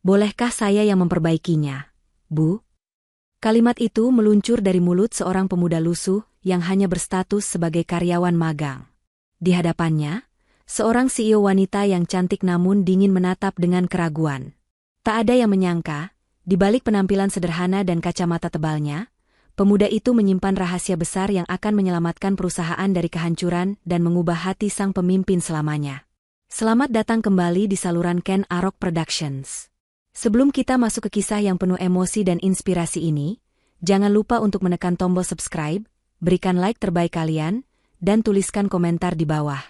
Bolehkah saya yang memperbaikinya, Bu? Kalimat itu meluncur dari mulut seorang pemuda lusuh yang hanya berstatus sebagai karyawan magang. Di hadapannya, seorang CEO wanita yang cantik namun dingin menatap dengan keraguan. Tak ada yang menyangka, di balik penampilan sederhana dan kacamata tebalnya, pemuda itu menyimpan rahasia besar yang akan menyelamatkan perusahaan dari kehancuran dan mengubah hati sang pemimpin selamanya. Selamat datang kembali di saluran Ken Arok Productions. Sebelum kita masuk ke kisah yang penuh emosi dan inspirasi ini, jangan lupa untuk menekan tombol subscribe, berikan like terbaik kalian, dan tuliskan komentar di bawah.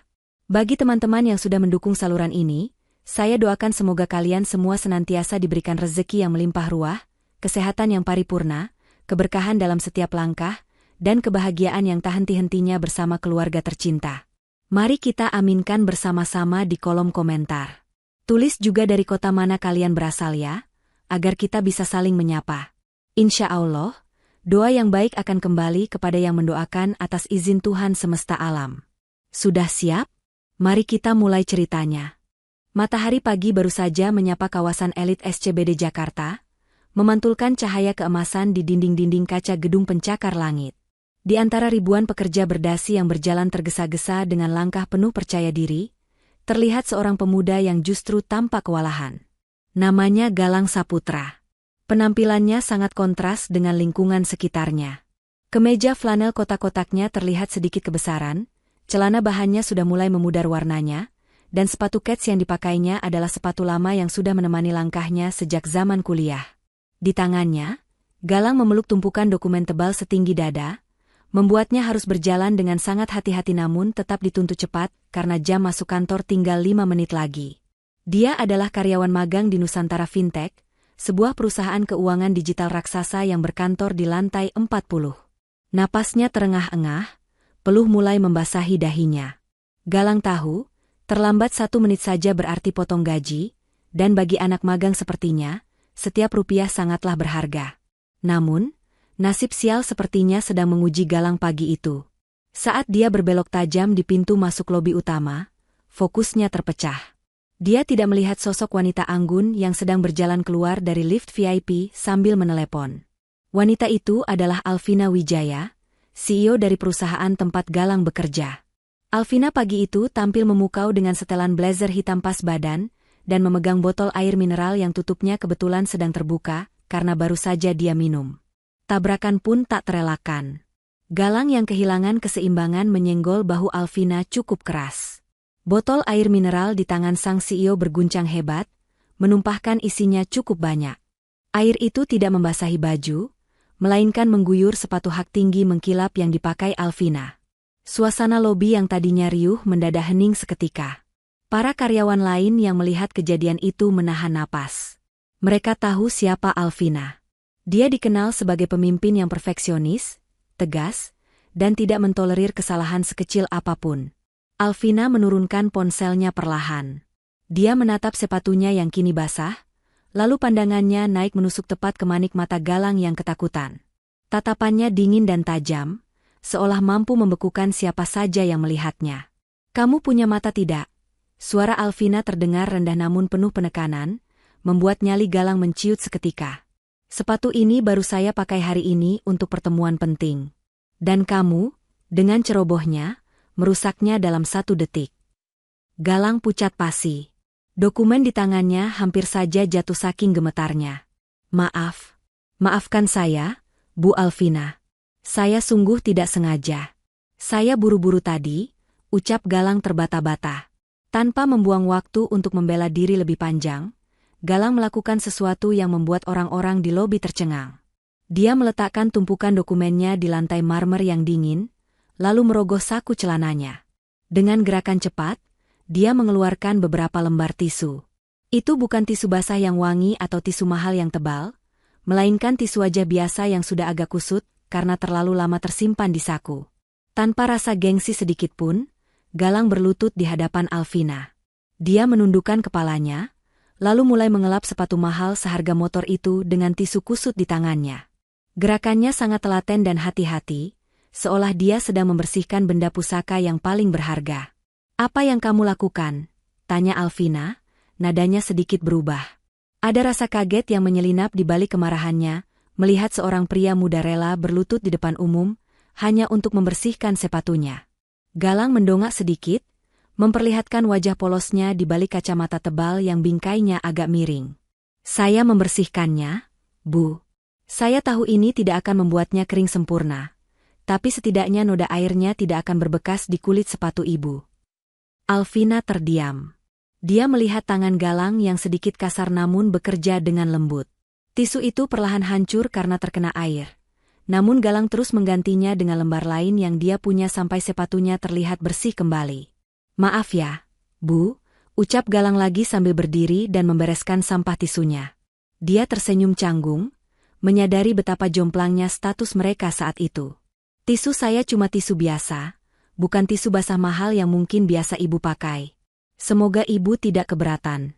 Bagi teman-teman yang sudah mendukung saluran ini, saya doakan semoga kalian semua senantiasa diberikan rezeki yang melimpah ruah, kesehatan yang paripurna, keberkahan dalam setiap langkah, dan kebahagiaan yang tak henti-hentinya bersama keluarga tercinta. Mari kita aminkan bersama-sama di kolom komentar. Tulis juga dari kota mana kalian berasal ya, agar kita bisa saling menyapa. Insya Allah, doa yang baik akan kembali kepada yang mendoakan atas izin Tuhan semesta alam. Sudah siap? Mari kita mulai ceritanya. Matahari pagi baru saja menyapa kawasan elit SCBD Jakarta, memantulkan cahaya keemasan di dinding-dinding kaca gedung pencakar langit. Di antara ribuan pekerja berdasi yang berjalan tergesa-gesa dengan langkah penuh percaya diri, terlihat seorang pemuda yang justru tampak kewalahan. Namanya Galang Saputra. Penampilannya sangat kontras dengan lingkungan sekitarnya. Kemeja flanel kotak-kotaknya terlihat sedikit kebesaran, celana bahannya sudah mulai memudar warnanya, dan sepatu kets yang dipakainya adalah sepatu lama yang sudah menemani langkahnya sejak zaman kuliah. Di tangannya, Galang memeluk tumpukan dokumen tebal setinggi dada, membuatnya harus berjalan dengan sangat hati-hati namun tetap dituntut cepat karena jam masuk kantor tinggal 5 menit lagi. Dia adalah karyawan magang di Nusantara Fintech, sebuah perusahaan keuangan digital raksasa yang berkantor di lantai 40. Napasnya terengah-engah, peluh mulai membasahi dahinya. Galang tahu, terlambat 1 menit saja berarti potong gaji, dan bagi anak magang sepertinya, setiap rupiah sangatlah berharga. Namun, nasib sial sepertinya sedang menguji Galang pagi itu. Saat dia berbelok tajam di pintu masuk lobi utama, fokusnya terpecah. Dia tidak melihat sosok wanita anggun yang sedang berjalan keluar dari lift VIP sambil menelepon. Wanita itu adalah Alvina Wijaya, CEO dari perusahaan tempat Galang bekerja. Alvina pagi itu tampil memukau dengan setelan blazer hitam pas badan dan memegang botol air mineral yang tutupnya kebetulan sedang terbuka karena baru saja dia minum. Tabrakan pun tak terelakkan. Galang yang kehilangan keseimbangan menyenggol bahu Alvina cukup keras. Botol air mineral di tangan sang CEO berguncang hebat, menumpahkan isinya cukup banyak. Air itu tidak membasahi baju, melainkan mengguyur sepatu hak tinggi mengkilap yang dipakai Alvina. Suasana lobi yang tadinya riuh mendadak hening seketika. Para karyawan lain yang melihat kejadian itu menahan napas. Mereka tahu siapa Alvina. Dia dikenal sebagai pemimpin yang perfeksionis, tegas, dan tidak mentolerir kesalahan sekecil apapun. Alvina menurunkan ponselnya perlahan. Dia menatap sepatunya yang kini basah, lalu pandangannya naik menusuk tepat ke manik mata Galang yang ketakutan. Tatapannya dingin dan tajam, seolah mampu membekukan siapa saja yang melihatnya. "Kamu punya mata tidak?" Suara Alvina terdengar rendah namun penuh penekanan, membuat nyali Galang menciut seketika. "Sepatu ini baru saya pakai hari ini untuk pertemuan penting. Dan kamu, dengan cerobohnya, merusaknya dalam 1 detik." Galang pucat pasi. Dokumen di tangannya hampir saja jatuh saking gemetarnya. Maafkan saya, Bu Alvina. Saya sungguh tidak sengaja. Saya buru-buru tadi," ucap Galang terbata-bata. Tanpa membuang waktu untuk membela diri lebih panjang, Galang melakukan sesuatu yang membuat orang-orang di lobi tercengang. Dia meletakkan tumpukan dokumennya di lantai marmer yang dingin, lalu merogoh saku celananya. Dengan gerakan cepat, dia mengeluarkan beberapa lembar tisu. Itu bukan tisu basah yang wangi atau tisu mahal yang tebal, melainkan tisu wajah biasa yang sudah agak kusut karena terlalu lama tersimpan di saku. Tanpa rasa gengsi sedikitpun, Galang berlutut di hadapan Alvina. Dia menundukkan kepalanya, lalu mulai mengelap sepatu mahal seharga motor itu dengan tisu kusut di tangannya. Gerakannya sangat telaten dan hati-hati, seolah dia sedang membersihkan benda pusaka yang paling berharga. "Apa yang kamu lakukan?" tanya Alvina, nadanya sedikit berubah. Ada rasa kaget yang menyelinap di balik kemarahannya, melihat seorang pria muda rela berlutut di depan umum, hanya untuk membersihkan sepatunya. Galang mendongak sedikit, memperlihatkan wajah polosnya di balik kacamata tebal yang bingkainya agak miring. Saya membersihkannya, Bu. Saya tahu ini tidak akan membuatnya kering sempurna, tapi setidaknya noda airnya tidak akan berbekas di kulit sepatu Ibu. Alvina terdiam. Dia melihat tangan Galang yang sedikit kasar namun bekerja dengan lembut. Tisu itu perlahan hancur karena terkena air. Namun Galang terus menggantinya dengan lembar lain yang dia punya sampai sepatunya terlihat bersih kembali. Maaf ya, Bu, ucap Galang lagi sambil berdiri dan membereskan sampah tisunya. Dia tersenyum canggung, menyadari betapa jomplangnya status mereka saat itu. Tisu saya cuma tisu biasa, bukan tisu basah mahal yang mungkin biasa Ibu pakai. Semoga Ibu tidak keberatan.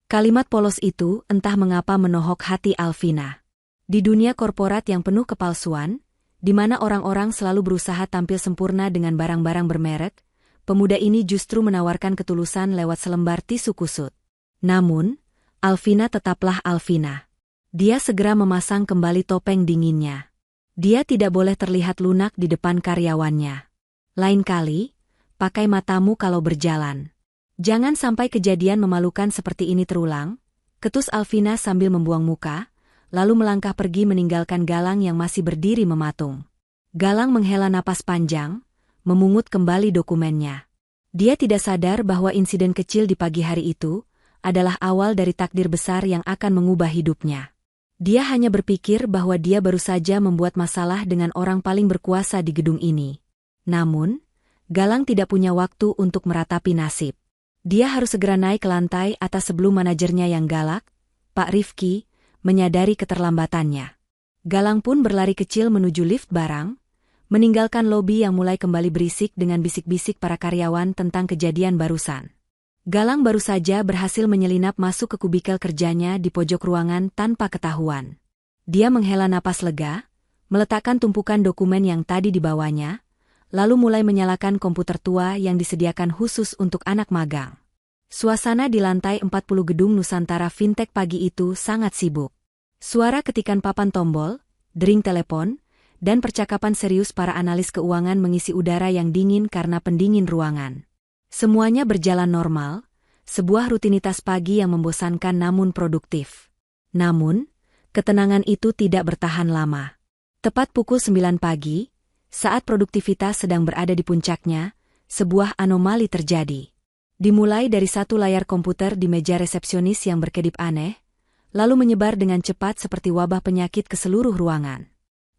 Kalimat polos itu entah mengapa menohok hati Alvina. Di dunia korporat yang penuh kepalsuan, di mana orang-orang selalu berusaha tampil sempurna dengan barang-barang bermerek, pemuda ini justru menawarkan ketulusan lewat selembar tisu kusut. Namun, Alvina tetaplah Alvina. Dia segera memasang kembali topeng dinginnya. Dia tidak boleh terlihat lunak di depan karyawannya. Lain kali, pakai matamu kalau berjalan. Jangan sampai kejadian memalukan seperti ini terulang, ketus Alvina sambil membuang muka, lalu melangkah pergi meninggalkan Galang yang masih berdiri mematung. Galang menghela napas panjang, memungut kembali dokumennya. Dia tidak sadar bahwa insiden kecil di pagi hari itu adalah awal dari takdir besar yang akan mengubah hidupnya. Dia hanya berpikir bahwa dia baru saja membuat masalah dengan orang paling berkuasa di gedung ini. Namun, Galang tidak punya waktu untuk meratapi nasib. Dia harus segera naik ke lantai atas sebelum manajernya yang galak, Pak Rifki, menyadari keterlambatannya. Galang pun berlari kecil menuju lift barang, meninggalkan lobi yang mulai kembali berisik dengan bisik-bisik para karyawan tentang kejadian barusan. Galang baru saja berhasil menyelinap masuk ke kubikel kerjanya di pojok ruangan tanpa ketahuan. Dia menghela napas lega, meletakkan tumpukan dokumen yang tadi dibawanya, lalu mulai menyalakan komputer tua yang disediakan khusus untuk anak magang. Suasana di lantai 40 gedung Nusantara Fintech pagi itu sangat sibuk. Suara ketikan papan tombol, dering telepon, dan percakapan serius para analis keuangan mengisi udara yang dingin karena pendingin ruangan. Semuanya berjalan normal, sebuah rutinitas pagi yang membosankan namun produktif. Namun, ketenangan itu tidak bertahan lama. Tepat pukul 9 pagi, saat produktivitas sedang berada di puncaknya, sebuah anomali terjadi. Dimulai dari satu layar komputer di meja resepsionis yang berkedip aneh, lalu menyebar dengan cepat seperti wabah penyakit ke seluruh ruangan.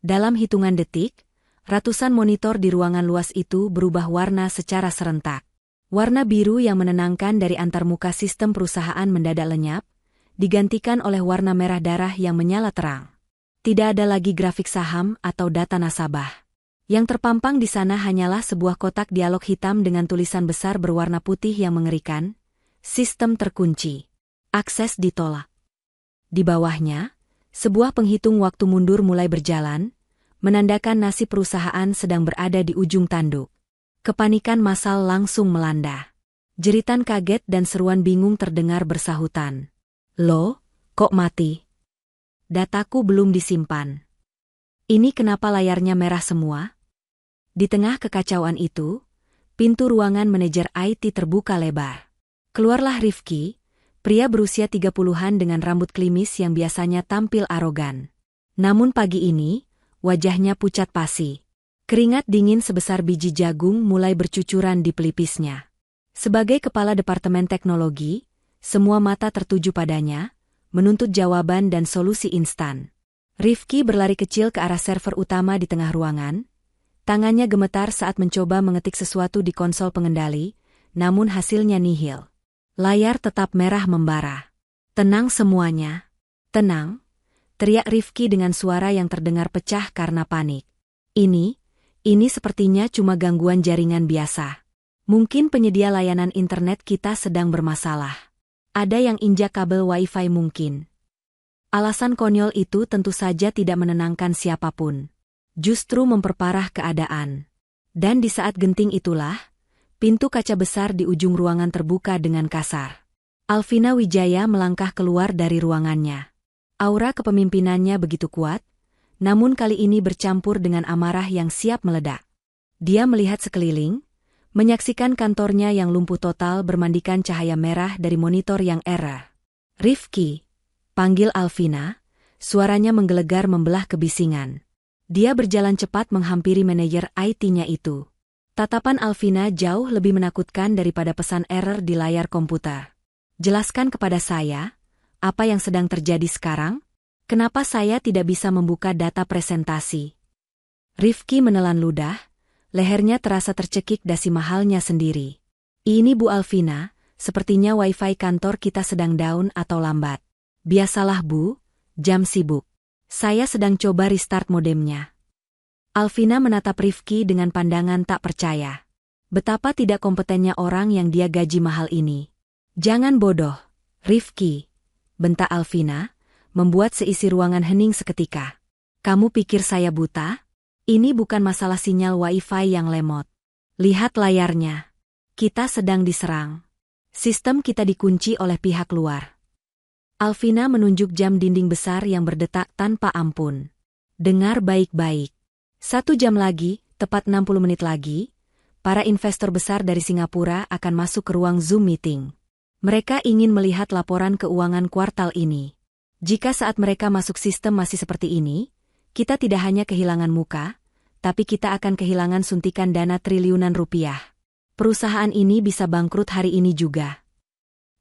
Dalam hitungan detik, ratusan monitor di ruangan luas itu berubah warna secara serentak. Warna biru yang menenangkan dari antarmuka sistem perusahaan mendadak lenyap, digantikan oleh warna merah darah yang menyala terang. Tidak ada lagi grafik saham atau data nasabah. Yang terpampang di sana hanyalah sebuah kotak dialog hitam dengan tulisan besar berwarna putih yang mengerikan, "Sistem terkunci. Akses ditolak." Di bawahnya, sebuah penghitung waktu mundur mulai berjalan, menandakan nasib perusahaan sedang berada di ujung tanduk. Kepanikan massal langsung melanda. Jeritan kaget dan seruan bingung terdengar bersahutan. "Loh, kok mati? Dataku belum disimpan. Ini kenapa layarnya merah semua?" Di tengah kekacauan itu, pintu ruangan manajer IT terbuka lebar. Keluarlah Rifki, pria berusia 30-an dengan rambut klimis yang biasanya tampil arogan. Namun pagi ini, wajahnya pucat pasi. Keringat dingin sebesar biji jagung mulai bercucuran di pelipisnya. Sebagai kepala departemen teknologi, semua mata tertuju padanya, menuntut jawaban dan solusi instan. Rifki berlari kecil ke arah server utama di tengah ruangan. Tangannya gemetar saat mencoba mengetik sesuatu di konsol pengendali, namun hasilnya nihil. Layar tetap merah membara. "Tenang semuanya. Tenang," teriak Rifki dengan suara yang terdengar pecah karena panik. Ini sepertinya cuma gangguan jaringan biasa. Mungkin penyedia layanan internet kita sedang bermasalah. Ada yang injak kabel wifi mungkin. Alasan konyol itu tentu saja tidak menenangkan siapapun. Justru memperparah keadaan. Dan di saat genting itulah, pintu kaca besar di ujung ruangan terbuka dengan kasar. Alvina Wijaya melangkah keluar dari ruangannya. Aura kepemimpinannya begitu kuat, namun kali ini bercampur dengan amarah yang siap meledak. Dia melihat sekeliling, menyaksikan kantornya yang lumpuh total bermandikan cahaya merah dari monitor yang error. "Rifki," panggil Alvina, suaranya menggelegar membelah kebisingan. Dia berjalan cepat menghampiri manajer IT-nya itu. Tatapan Alvina jauh lebih menakutkan daripada pesan error di layar komputer. "Jelaskan kepada saya, apa yang sedang terjadi sekarang? Kenapa saya tidak bisa membuka data presentasi?" Rifki menelan ludah, lehernya terasa tercekik dasi mahalnya sendiri. "Ini Bu Alvina, sepertinya wifi kantor kita sedang down atau lambat." "Biasalah Bu, jam sibuk. Saya sedang coba restart modemnya." Alvina menatap Rifki dengan pandangan tak percaya. Betapa tidak kompetennya orang yang dia gaji mahal ini. "Jangan bodoh, Rifki," bentak Alvina, membuat seisi ruangan hening seketika. "Kamu pikir saya buta? Ini bukan masalah sinyal wifi yang lemot. Lihat layarnya. Kita sedang diserang. Sistem kita dikunci oleh pihak luar." Alvina menunjuk jam dinding besar yang berdetak tanpa ampun. "Dengar baik-baik. 1 jam lagi, tepat 60 menit lagi, para investor besar dari Singapura akan masuk ke ruang Zoom meeting. Mereka ingin melihat laporan keuangan kuartal ini. Jika saat mereka masuk sistem masih seperti ini, kita tidak hanya kehilangan muka, tapi kita akan kehilangan suntikan dana triliunan rupiah. Perusahaan ini bisa bangkrut hari ini juga."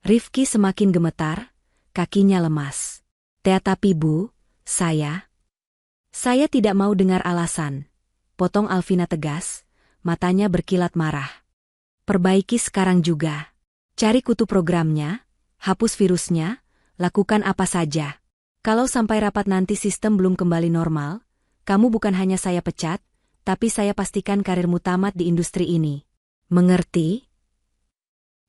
Rifki semakin gemetar, kakinya lemas. "Tetapi Bu, saya tidak mau dengar alasan," potong Alvina tegas, matanya berkilat marah. "Perbaiki sekarang juga. Cari kutu programnya, hapus virusnya, lakukan apa saja. Kalau sampai rapat nanti sistem belum kembali normal, kamu bukan hanya saya pecat, tapi saya pastikan karirmu tamat di industri ini. Mengerti?"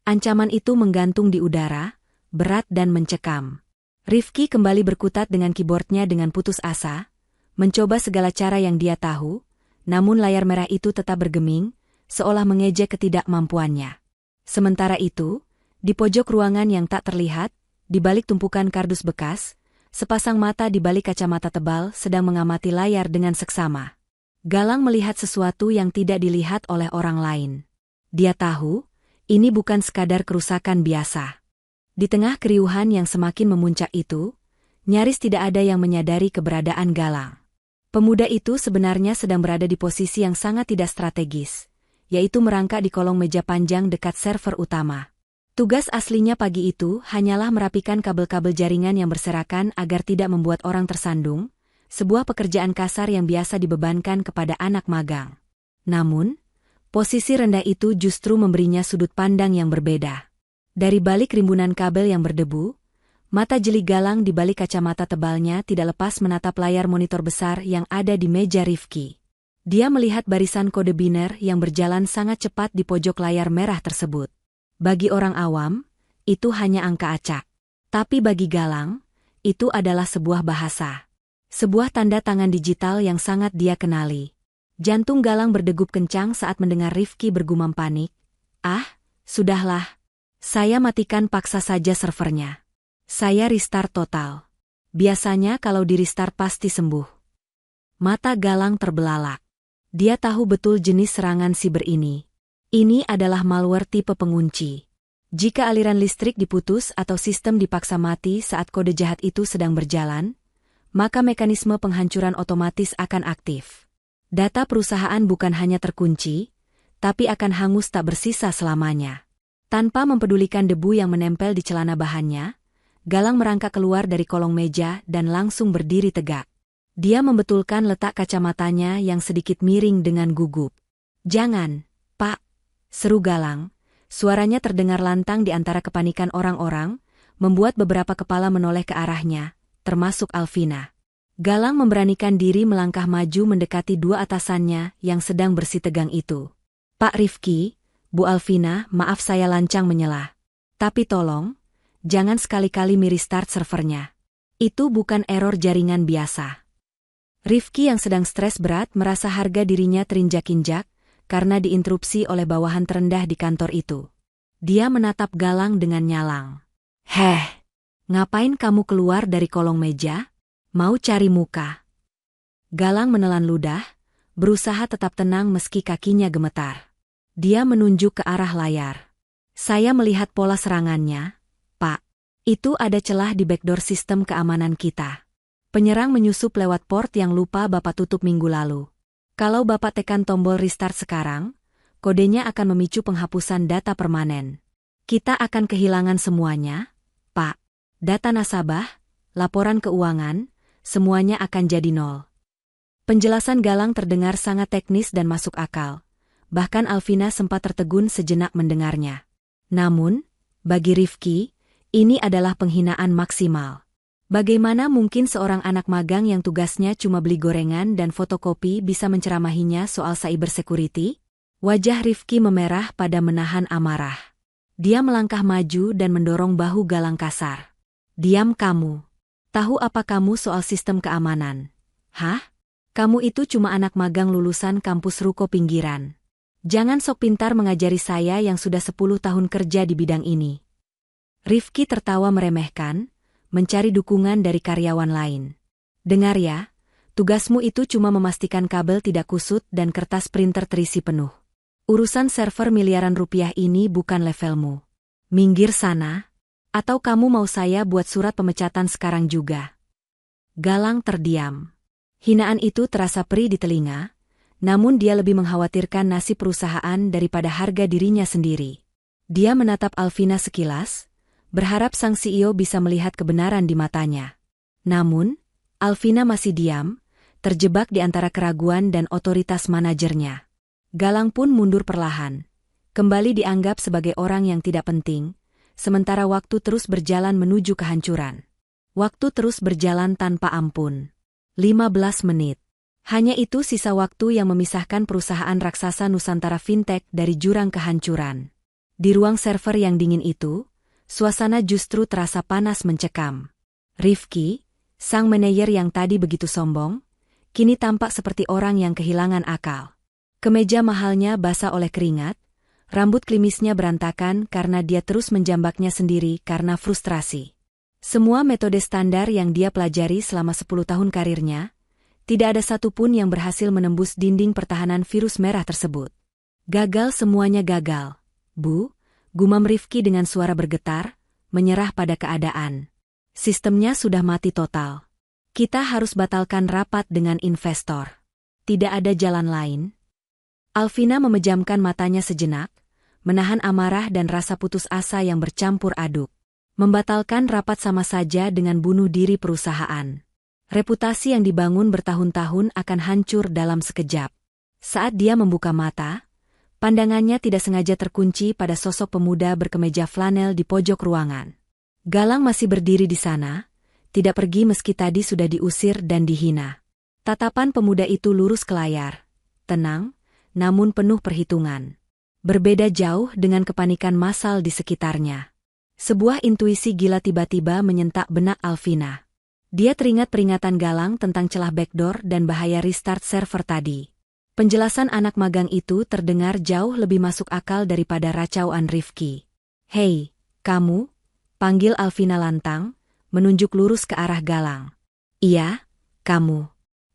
Ancaman itu menggantung di udara, berat dan mencekam. Rifki kembali berkutat dengan keyboardnya dengan putus asa, mencoba segala cara yang dia tahu, namun layar merah itu tetap bergeming, seolah mengejek ketidakmampuannya. Sementara itu, di pojok ruangan yang tak terlihat, di balik tumpukan kardus bekas, sepasang mata di balik kacamata tebal sedang mengamati layar dengan seksama. Galang melihat sesuatu yang tidak dilihat oleh orang lain. Dia tahu, ini bukan sekadar kerusakan biasa. Di tengah keriuhan yang semakin memuncak itu, nyaris tidak ada yang menyadari keberadaan Galang. Pemuda itu sebenarnya sedang berada di posisi yang sangat tidak strategis, yaitu merangkak di kolong meja panjang dekat server utama. Tugas aslinya pagi itu hanyalah merapikan kabel-kabel jaringan yang berserakan agar tidak membuat orang tersandung, sebuah pekerjaan kasar yang biasa dibebankan kepada anak magang. Namun, posisi rendah itu justru memberinya sudut pandang yang berbeda. Dari balik rimbunan kabel yang berdebu, mata jeli Galang di balik kacamata tebalnya tidak lepas menatap layar monitor besar yang ada di meja Rifki. Dia melihat barisan kode biner yang berjalan sangat cepat di pojok layar merah tersebut. Bagi orang awam, itu hanya angka acak. Tapi bagi Galang, itu adalah sebuah bahasa. Sebuah tanda tangan digital yang sangat dia kenali. Jantung Galang berdegup kencang saat mendengar Rifki bergumam panik. "Ah, sudahlah. Saya matikan paksa saja servernya. Saya restart total. Biasanya kalau di restart pasti sembuh." Mata Galang terbelalak. Dia tahu betul jenis serangan siber ini. Ini adalah malware tipe pengunci. Jika aliran listrik diputus atau sistem dipaksa mati saat kode jahat itu sedang berjalan, maka mekanisme penghancuran otomatis akan aktif. Data perusahaan bukan hanya terkunci, tapi akan hangus tak bersisa selamanya. Tanpa mempedulikan debu yang menempel di celana bahannya, Galang merangkak keluar dari kolong meja dan langsung berdiri tegak. Dia membetulkan letak kacamatanya yang sedikit miring dengan gugup. "Jangan, Pak," seru Galang. Suaranya terdengar lantang di antara kepanikan orang-orang, membuat beberapa kepala menoleh ke arahnya, termasuk Alvina. Galang memberanikan diri melangkah maju mendekati dua atasannya yang sedang bersitegang itu. "Pak Rifki, Bu Alvina, maaf saya lancang menyela. Tapi tolong, jangan sekali-kali mi-restart servernya. Itu bukan error jaringan biasa." Rifki yang sedang stres berat merasa harga dirinya terinjak-injak karena diinterupsi oleh bawahan terendah di kantor itu. Dia menatap Galang dengan nyalang. Heh, ngapain kamu keluar dari kolong meja? Mau cari muka? Galang menelan ludah, berusaha tetap tenang meski kakinya gemetar. Dia menunjuk ke arah layar. Saya melihat pola serangannya, Pak. Itu ada celah di backdoor sistem keamanan kita. Penyerang menyusup lewat port yang lupa Bapak tutup minggu lalu. Kalau Bapak tekan tombol restart sekarang, kodenya akan memicu penghapusan data permanen. Kita akan kehilangan semuanya, Pak. Data nasabah, laporan keuangan, semuanya akan jadi nol. Penjelasan Galang terdengar sangat teknis dan masuk akal. Bahkan Alvina sempat tertegun sejenak mendengarnya. Namun, bagi Rifki, ini adalah penghinaan maksimal. Bagaimana mungkin seorang anak magang yang tugasnya cuma beli gorengan dan fotokopi bisa menceramahinya soal cyber security? Wajah Rifki memerah pada menahan amarah. Dia melangkah maju dan mendorong bahu Galang kasar. Diam kamu. Tahu apa kamu soal sistem keamanan? Hah? Kamu itu cuma anak magang lulusan kampus ruko pinggiran. Jangan sok pintar mengajari saya yang sudah 10 tahun kerja di bidang ini. Rifki tertawa meremehkan, mencari dukungan dari karyawan lain. Dengar ya, tugasmu itu cuma memastikan kabel tidak kusut dan kertas printer terisi penuh. Urusan server miliaran rupiah ini bukan levelmu. Minggir sana, atau kamu mau saya buat surat pemecatan sekarang juga? Galang terdiam. Hinaan itu terasa perih di telinga, namun dia lebih mengkhawatirkan nasib perusahaan daripada harga dirinya sendiri. Dia menatap Alvina sekilas, berharap sang CEO bisa melihat kebenaran di matanya. Namun, Alvina masih diam, terjebak di antara keraguan dan otoritas manajernya. Galang pun mundur perlahan. Kembali dianggap sebagai orang yang tidak penting, sementara waktu terus berjalan menuju kehancuran. Waktu terus berjalan tanpa ampun. 15 menit. Hanya itu sisa waktu yang memisahkan perusahaan raksasa Nusantara Fintech dari jurang kehancuran. Di ruang server yang dingin itu, suasana justru terasa panas mencekam. Rifki, sang manajer yang tadi begitu sombong, kini tampak seperti orang yang kehilangan akal. Kemeja mahalnya basah oleh keringat, rambut klimisnya berantakan karena dia terus menjambaknya sendiri karena frustrasi. Semua metode standar yang dia pelajari selama 10 tahun karirnya, tidak ada satupun yang berhasil menembus dinding pertahanan virus merah tersebut. Gagal, semuanya gagal. Bu, gumam Rifki dengan suara bergetar, menyerah pada keadaan. Sistemnya sudah mati total. Kita harus batalkan rapat dengan investor. Tidak ada jalan lain. Alvina memejamkan matanya sejenak, menahan amarah dan rasa putus asa yang bercampur aduk. Membatalkan rapat sama saja dengan bunuh diri perusahaan. Reputasi yang dibangun bertahun-tahun akan hancur dalam sekejap. Saat dia membuka mata, pandangannya tidak sengaja terkunci pada sosok pemuda berkemeja flanel di pojok ruangan. Galang masih berdiri di sana, tidak pergi meski tadi sudah diusir dan dihina. Tatapan pemuda itu lurus ke layar, tenang, namun penuh perhitungan. Berbeda jauh dengan kepanikan massal di sekitarnya. Sebuah intuisi gila tiba-tiba menyentak benak Alvina. Dia teringat peringatan Galang tentang celah backdoor dan bahaya restart server tadi. Penjelasan anak magang itu terdengar jauh lebih masuk akal daripada racauan Rifki. "Hei, kamu," panggil Alvina lantang, menunjuk lurus ke arah Galang. "Iya, kamu.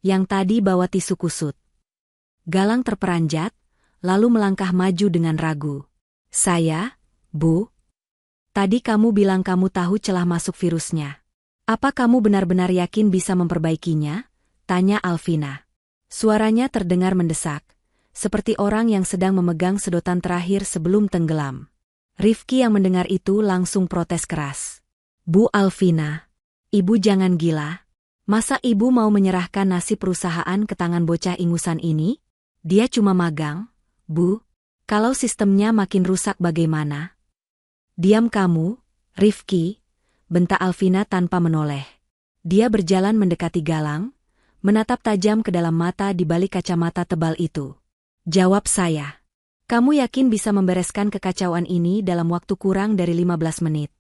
Yang tadi bawa tisu kusut." Galang terperanjat, lalu melangkah maju dengan ragu. "Saya, Bu. Tadi kamu bilang kamu tahu celah masuk virusnya. Apa kamu benar-benar yakin bisa memperbaikinya?" tanya Alvina. Suaranya terdengar mendesak, seperti orang yang sedang memegang sedotan terakhir sebelum tenggelam. Rifki yang mendengar itu langsung protes keras. "Bu Alvina, Ibu jangan gila. Masa Ibu mau menyerahkan nasib perusahaan ke tangan bocah ingusan ini? Dia cuma magang, Bu. Kalau sistemnya makin rusak bagaimana?" "Diam kamu, Rifki," bentak Alvina tanpa menoleh. Dia berjalan mendekati Galang, menatap tajam ke dalam mata di balik kacamata tebal itu. "Jawab saya. Kamu yakin bisa membereskan kekacauan ini dalam waktu kurang dari 15 menit?"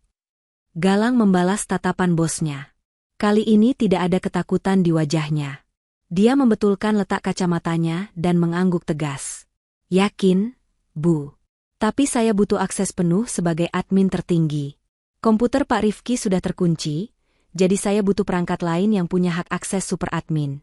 Galang membalas tatapan bosnya. Kali ini tidak ada ketakutan di wajahnya. Dia membetulkan letak kacamatanya dan mengangguk tegas. "Yakin, Bu. Tapi saya butuh akses penuh sebagai admin tertinggi. Komputer Pak Rifki sudah terkunci, jadi saya butuh perangkat lain yang punya hak akses super admin.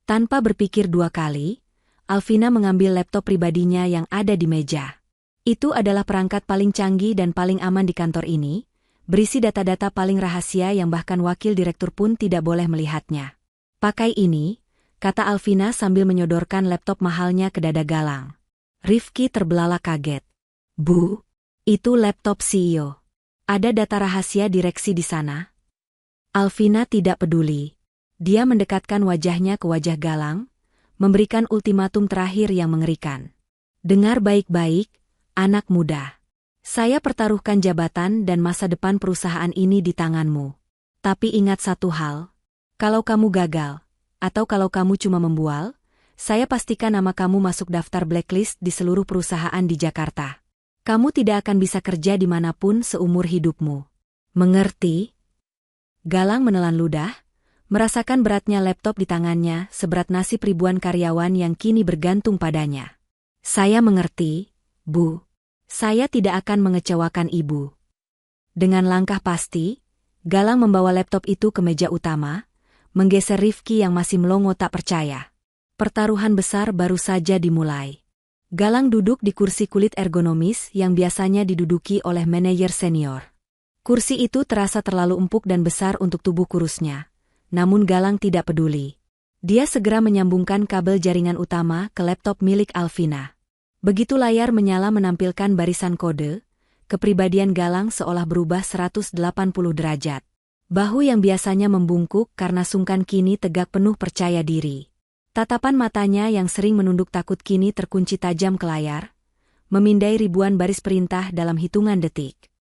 Tanpa berpikir dua kali, Alvina mengambil laptop pribadinya yang ada di meja. Itu adalah perangkat paling canggih dan paling aman di kantor ini, berisi data-data paling rahasia yang bahkan wakil direktur pun tidak boleh melihatnya. Pakai ini, kata Alvina sambil menyodorkan laptop mahalnya ke dada Galang. Rifki terbelalak kaget. Bu, itu laptop CEO. Ada data rahasia direksi di sana? Alvina tidak peduli. Dia mendekatkan wajahnya ke wajah Galang, memberikan ultimatum terakhir yang mengerikan. Dengar baik-baik, anak muda. Saya pertaruhkan jabatan dan masa depan perusahaan ini di tanganmu. Tapi ingat satu hal, kalau kamu gagal, atau kalau kamu cuma membual, saya pastikan nama kamu masuk daftar blacklist di seluruh perusahaan di Jakarta. Kamu tidak akan bisa kerja dimanapun seumur hidupmu. Mengerti? Galang menelan ludah, merasakan beratnya laptop di tangannya seberat nasib ribuan karyawan yang kini bergantung padanya. Saya mengerti, Bu. Saya tidak akan mengecewakan Ibu. Dengan langkah pasti, Galang membawa laptop itu ke meja utama, menggeser Rifki yang masih melongo tak percaya. Pertaruhan besar baru saja dimulai. Galang duduk di kursi kulit ergonomis yang biasanya diduduki oleh manajer senior. Kursi itu terasa terlalu empuk dan besar untuk tubuh kurusnya. Namun Galang tidak peduli. Dia segera menyambungkan kabel jaringan utama ke laptop milik Alvina. Begitu layar menyala menampilkan barisan kode, kepribadian Galang seolah berubah 180 derajat. Bahu yang biasanya membungkuk karena sungkan kini tegak penuh percaya diri. Tatapan matanya yang sering menunduk takut kini terkunci tajam ke layar, memindai ribuan baris perintah dalam hitungan detik.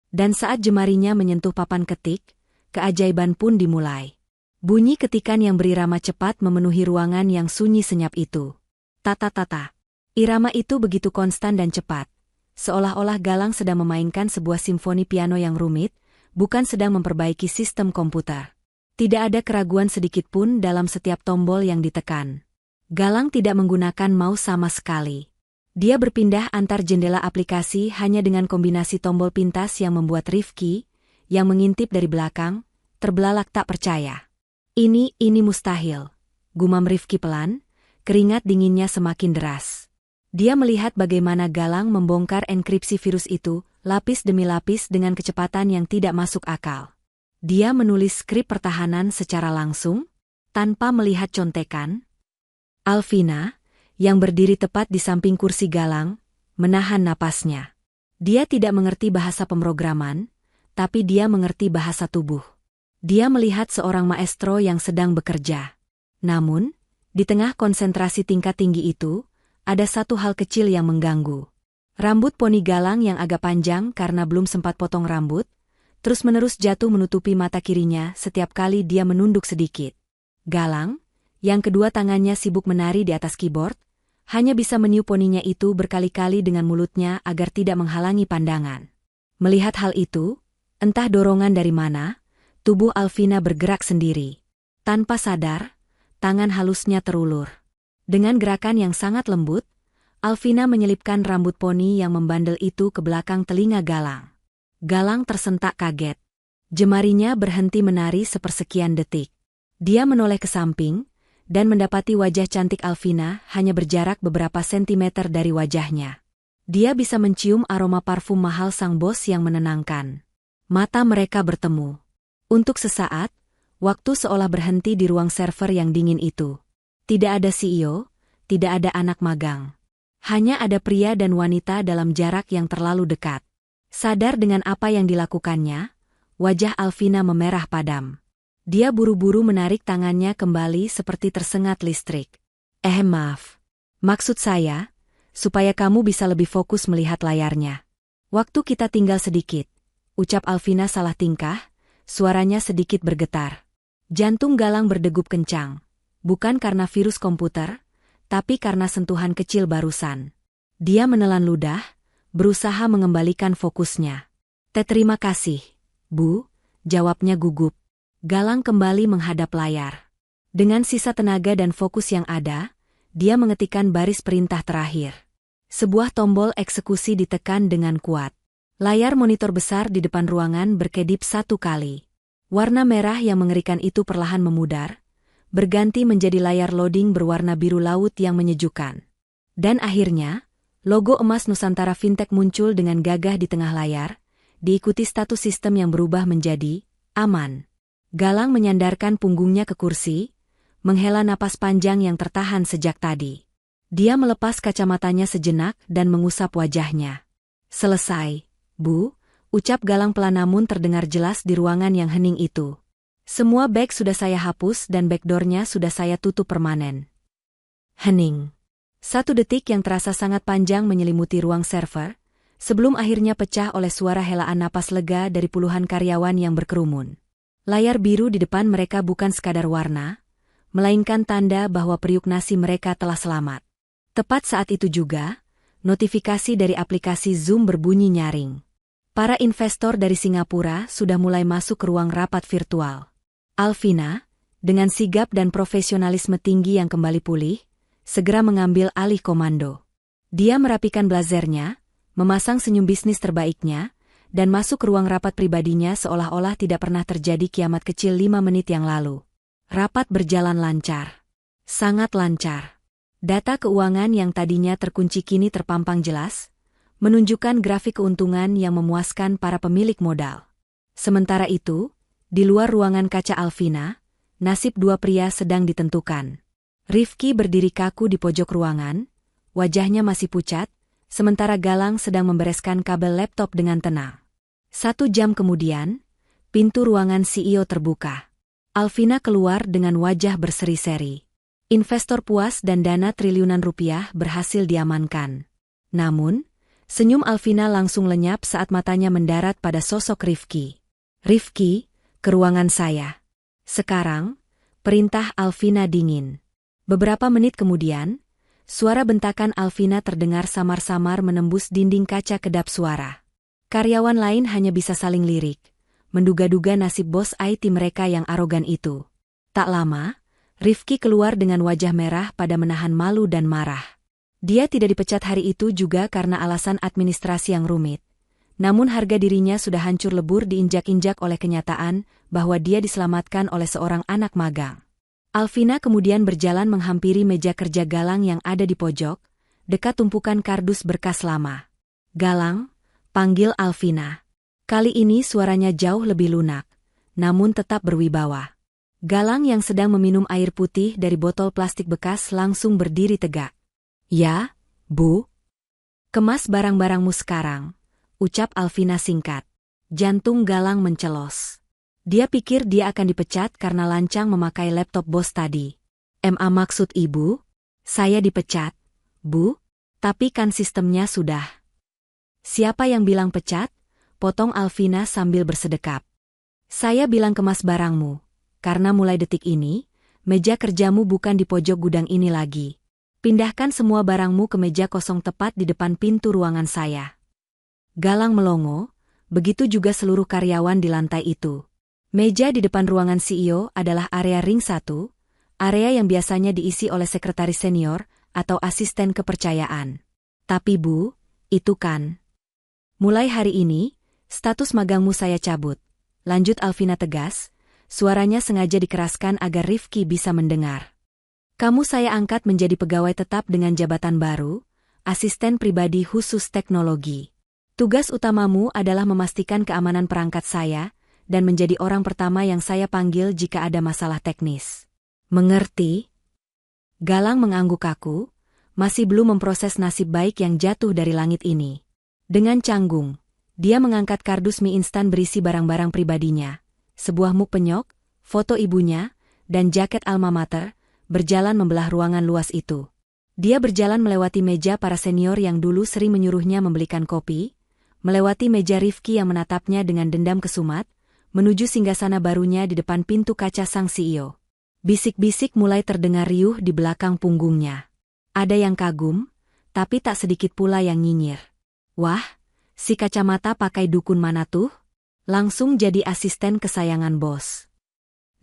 Dan saat jemarinya menyentuh papan ketik, keajaiban pun dimulai. Bunyi ketikan yang berirama cepat memenuhi ruangan yang sunyi senyap itu. Tata-tata. Irama itu begitu konstan dan cepat, seolah-olah Galang sedang memainkan sebuah simfoni piano yang rumit, bukan sedang memperbaiki sistem komputer. Tidak ada keraguan sedikitpun dalam setiap tombol yang ditekan. Galang tidak menggunakan mouse sama sekali. Dia berpindah antar jendela aplikasi hanya dengan kombinasi tombol pintas yang membuat Rifki, yang mengintip dari belakang, terbelalak tak percaya. Ini mustahil, gumam Rifki pelan, keringat dinginnya semakin deras. Dia melihat bagaimana Galang membongkar enkripsi virus itu, lapis demi lapis dengan kecepatan yang tidak masuk akal. Dia menulis skrip pertahanan secara langsung, tanpa melihat contekan. Alvina, yang berdiri tepat di samping kursi Galang, menahan napasnya. Dia tidak mengerti bahasa pemrograman, tapi dia mengerti bahasa tubuh. Dia melihat seorang maestro yang sedang bekerja. Namun, di tengah konsentrasi tingkat tinggi itu, ada satu hal kecil yang mengganggu. Rambut poni Galang yang agak panjang karena belum sempat potong rambut, terus-menerus jatuh menutupi mata kirinya setiap kali dia menunduk sedikit. Galang, yang kedua tangannya sibuk menari di atas keyboard, hanya bisa meniup poninya itu berkali-kali dengan mulutnya agar tidak menghalangi pandangan. Melihat hal itu, entah dorongan dari mana, tubuh Alvina bergerak sendiri. Tanpa sadar, tangan halusnya terulur. Dengan gerakan yang sangat lembut, Alvina menyelipkan rambut poni yang membandel itu ke belakang telinga Galang. Galang tersentak kaget. Jemarinya berhenti menari sepersekian detik. Dia menoleh ke samping, dan mendapati wajah cantik Alvina hanya berjarak beberapa sentimeter dari wajahnya. Dia bisa mencium aroma parfum mahal sang bos yang menenangkan. Mata mereka bertemu. Untuk sesaat, waktu seolah berhenti di ruang server yang dingin itu. Tidak ada CEO, tidak ada anak magang. Hanya ada pria dan wanita dalam jarak yang terlalu dekat. Sadar dengan apa yang dilakukannya, wajah Alvina memerah padam. Dia buru-buru menarik tangannya kembali seperti tersengat listrik. Maaf. Maksud saya, supaya kamu bisa lebih fokus melihat layarnya. Waktu kita tinggal sedikit, ucap Alvina salah tingkah, suaranya sedikit bergetar. Jantung Galang berdegup kencang, bukan karena virus komputer, tapi karena sentuhan kecil barusan. Dia menelan ludah, berusaha mengembalikan fokusnya. Terima kasih, Bu, jawabnya gugup. Galang kembali menghadap layar. Dengan sisa tenaga dan fokus yang ada, dia mengetikkan baris perintah terakhir. Sebuah tombol eksekusi ditekan dengan kuat. Layar monitor besar di depan ruangan berkedip satu kali. Warna merah yang mengerikan itu perlahan memudar, berganti menjadi layar loading berwarna biru laut yang menyejukkan. Dan akhirnya, logo emas Nusantara Fintech muncul dengan gagah di tengah layar, diikuti status sistem yang berubah menjadi aman. Galang menyandarkan punggungnya ke kursi, menghela napas panjang yang tertahan sejak tadi. Dia melepas kacamatanya sejenak dan mengusap wajahnya. Selesai, Bu, ucap Galang pelan namun terdengar jelas di ruangan yang hening itu. Semua bag sudah saya hapus dan backdoor-nya sudah saya tutup permanen. Hening. 1 detik yang terasa sangat panjang menyelimuti ruang server, sebelum akhirnya pecah oleh suara helaan napas lega dari puluhan karyawan yang berkerumun. Layar biru di depan mereka bukan sekadar warna, melainkan tanda bahwa periuk nasi mereka telah selamat. Tepat saat itu juga, notifikasi dari aplikasi Zoom berbunyi nyaring. Para investor dari Singapura sudah mulai masuk ke ruang rapat virtual. Alvina, dengan sigap dan profesionalisme tinggi yang kembali pulih, segera mengambil alih komando. Dia merapikan blazernya, memasang senyum bisnis terbaiknya, dan masuk ke ruang rapat pribadinya seolah-olah tidak pernah terjadi kiamat kecil 5 menit yang lalu. Rapat berjalan lancar. Sangat lancar. Data keuangan yang tadinya terkunci kini terpampang jelas, menunjukkan grafik keuntungan yang memuaskan para pemilik modal. Sementara itu, di luar ruangan kaca Alvina, nasib 2 pria sedang ditentukan. Rifki berdiri kaku di pojok ruangan, wajahnya masih pucat, sementara Galang sedang membereskan kabel laptop dengan tenang. 1 jam kemudian, pintu ruangan CEO terbuka. Alvina keluar dengan wajah berseri-seri. Investor puas dan dana triliunan rupiah berhasil diamankan. Namun, senyum Alvina langsung lenyap saat matanya mendarat pada sosok Rifki. Rifki, ke ruangan saya. Sekarang, perintah Alvina dingin. Beberapa menit kemudian, suara bentakan Alvina terdengar samar-samar menembus dinding kaca kedap suara. Karyawan lain hanya bisa saling lirik, menduga-duga nasib bos IT mereka yang arogan itu. Tak lama, Rifki keluar dengan wajah merah pada menahan malu dan marah. Dia tidak dipecat hari itu juga karena alasan administrasi yang rumit. Namun harga dirinya sudah hancur lebur diinjak-injak oleh kenyataan bahwa dia diselamatkan oleh seorang anak magang. Alvina kemudian berjalan menghampiri meja kerja Galang yang ada di pojok, dekat tumpukan kardus berkas lama. Galang, panggil Alvina. Kali ini suaranya jauh lebih lunak, namun tetap berwibawa. Galang yang sedang meminum air putih dari botol plastik bekas langsung berdiri tegak. Ya, Bu. Kemas barang-barangmu sekarang, ucap Alvina singkat. Jantung Galang mencelos. Dia pikir dia akan dipecat karena lancang memakai laptop bos tadi. Maksud ibu? Saya dipecat, Bu, tapi kan sistemnya sudah. Siapa yang bilang pecat? Potong Alvina sambil bersedekap. Saya bilang kemas barangmu, karena mulai detik ini, meja kerjamu bukan di pojok gudang ini lagi. Pindahkan semua barangmu ke meja kosong tepat di depan pintu ruangan saya. Galang melongo, begitu juga seluruh karyawan di lantai itu. Meja di depan ruangan CEO adalah area ring 1, area yang biasanya diisi oleh sekretaris senior atau asisten kepercayaan. Tapi Bu, itu kan. Mulai hari ini, status magangmu saya cabut. Lanjut Alvina tegas, suaranya sengaja dikeraskan agar Rifki bisa mendengar. Kamu saya angkat menjadi pegawai tetap dengan jabatan baru, asisten pribadi khusus teknologi. Tugas utamamu adalah memastikan keamanan perangkat saya, dan menjadi orang pertama yang saya panggil jika ada masalah teknis. Mengerti? Galang mengangguk kaku, masih belum memproses nasib baik yang jatuh dari langit ini. Dengan canggung, dia mengangkat kardus mie instan berisi barang-barang pribadinya, sebuah muk penyok, foto ibunya, dan jaket alma mater, berjalan membelah ruangan luas itu. Dia berjalan melewati meja para senior yang dulu sering menyuruhnya membelikan kopi, melewati meja Rifki yang menatapnya dengan dendam kesumat, menuju singgasana barunya di depan pintu kaca sang CEO. Bisik-bisik mulai terdengar riuh di belakang punggungnya. Ada yang kagum, tapi tak sedikit pula yang nyinyir. Wah, si kacamata pakai dukun mana tuh? Langsung jadi asisten kesayangan bos.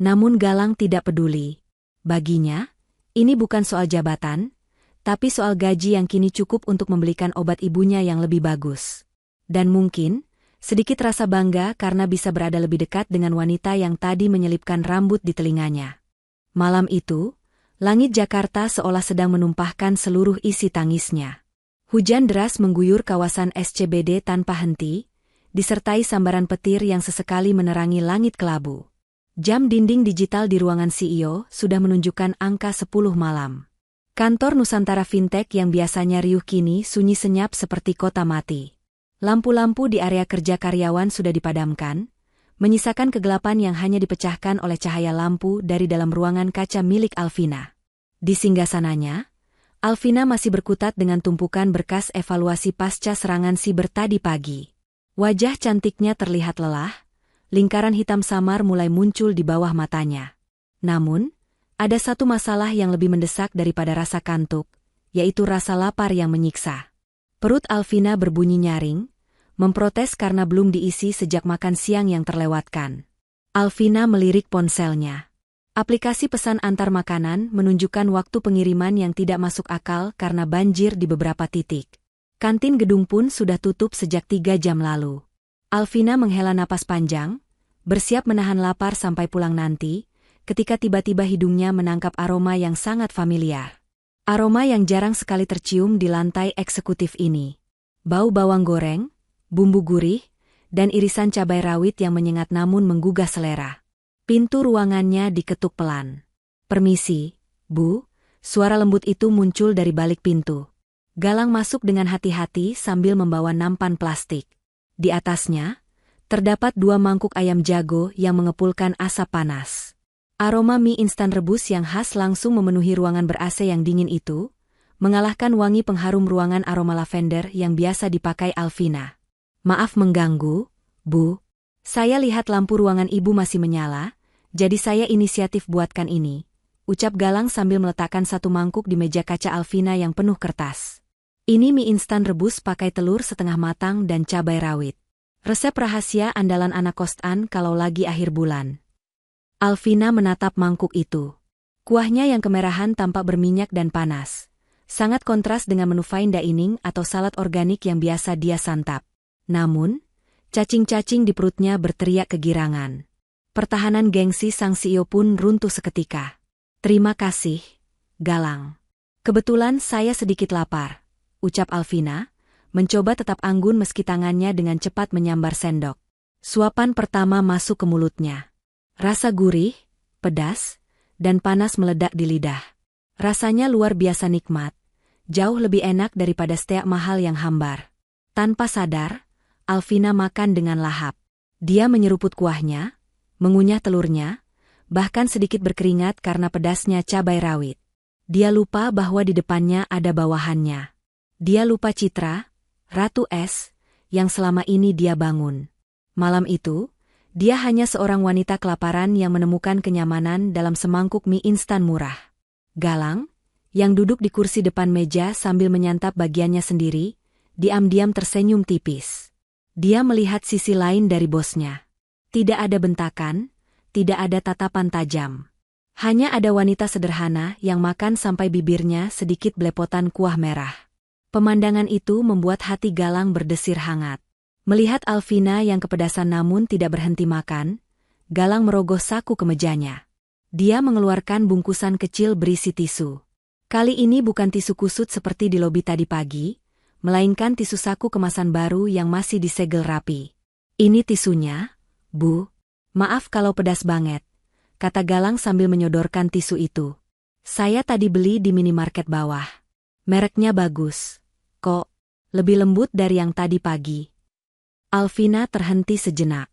Namun Galang tidak peduli. Baginya, ini bukan soal jabatan, tapi soal gaji yang kini cukup untuk membelikan obat ibunya yang lebih bagus. Dan mungkin, sedikit rasa bangga karena bisa berada lebih dekat dengan wanita yang tadi menyelipkan rambut di telinganya. Malam itu, langit Jakarta seolah sedang menumpahkan seluruh isi tangisnya. Hujan deras mengguyur kawasan SCBD tanpa henti, disertai sambaran petir yang sesekali menerangi langit kelabu. Jam dinding digital di ruangan CEO sudah menunjukkan angka 10 malam. Kantor Nusantara Fintech yang biasanya riuh kini sunyi senyap seperti kota mati. Lampu-lampu di area kerja karyawan sudah dipadamkan, menyisakan kegelapan yang hanya dipecahkan oleh cahaya lampu dari dalam ruangan kaca milik Alvina. Di singgasananya, Alvina masih berkutat dengan tumpukan berkas evaluasi pasca serangan siber tadi pagi. Wajah cantiknya terlihat lelah, lingkaran hitam samar mulai muncul di bawah matanya. Namun, ada satu masalah yang lebih mendesak daripada rasa kantuk, yaitu rasa lapar yang menyiksa. Perut Alvina berbunyi nyaring, memprotes karena belum diisi sejak makan siang yang terlewatkan. Alvina melirik ponselnya. Aplikasi pesan antar makanan menunjukkan waktu pengiriman yang tidak masuk akal karena banjir di beberapa titik. Kantin gedung pun sudah tutup sejak 3 jam lalu. Alvina menghela napas panjang, bersiap menahan lapar sampai pulang nanti, ketika tiba-tiba hidungnya menangkap aroma yang sangat familiar. Aroma yang jarang sekali tercium di lantai eksekutif ini. Bau bawang goreng, bumbu gurih, dan irisan cabai rawit yang menyengat namun menggugah selera. Pintu ruangannya diketuk pelan. "Permisi, Bu," suara lembut itu muncul dari balik pintu. Galang masuk dengan hati-hati sambil membawa nampan plastik. Di atasnya, terdapat 2 mangkuk ayam jago yang mengepulkan asap panas. Aroma mie instan rebus yang khas langsung memenuhi ruangan ber-AC yang dingin itu, mengalahkan wangi pengharum ruangan aroma lavender yang biasa dipakai Alvina. "Maaf mengganggu, Bu. Saya lihat lampu ruangan Ibu masih menyala, jadi saya inisiatif buatkan ini," ucap Galang sambil meletakkan satu mangkuk di meja kaca Alvina yang penuh kertas. "Ini mie instan rebus pakai telur setengah matang dan cabai rawit. Resep rahasia andalan anak kosan kalau lagi akhir bulan." Alvina menatap mangkuk itu. Kuahnya yang kemerahan tampak berminyak dan panas. Sangat kontras dengan menu fine dining atau salad organik yang biasa dia santap. Namun, cacing-cacing di perutnya berteriak kegirangan. Pertahanan gengsi sang CEO pun runtuh seketika. "Terima kasih, Galang. Kebetulan saya sedikit lapar," ucap Alvina, mencoba tetap anggun meski tangannya dengan cepat menyambar sendok. Suapan pertama masuk ke mulutnya. Rasa gurih, pedas, dan panas meledak di lidah. Rasanya luar biasa nikmat, jauh lebih enak daripada steak mahal yang hambar. Tanpa sadar, Alvina makan dengan lahap. Dia menyeruput kuahnya, mengunyah telurnya, bahkan sedikit berkeringat karena pedasnya cabai rawit. Dia lupa bahwa di depannya ada bawahannya. Dia lupa Citra, Ratu Es, yang selama ini dia bangun. Malam itu, dia hanya seorang wanita kelaparan yang menemukan kenyamanan dalam semangkuk mie instan murah. Galang, yang duduk di kursi depan meja sambil menyantap bagiannya sendiri, diam-diam tersenyum tipis. Dia melihat sisi lain dari bosnya. Tidak ada bentakan, tidak ada tatapan tajam. Hanya ada wanita sederhana yang makan sampai bibirnya sedikit belepotan kuah merah. Pemandangan itu membuat hati Galang berdesir hangat. Melihat Alvina yang kepedasan namun tidak berhenti makan, Galang merogoh saku ke mejanya. Dia mengeluarkan bungkusan kecil berisi tisu. Kali ini bukan tisu kusut seperti di lobi tadi pagi, melainkan tisu saku kemasan baru yang masih disegel rapi. "Ini tisunya, Bu. Maaf kalau pedas banget," kata Galang sambil menyodorkan tisu itu. "Saya tadi beli di minimarket bawah. Mereknya bagus. Kok, lebih lembut dari yang tadi pagi." Alvina terhenti sejenak.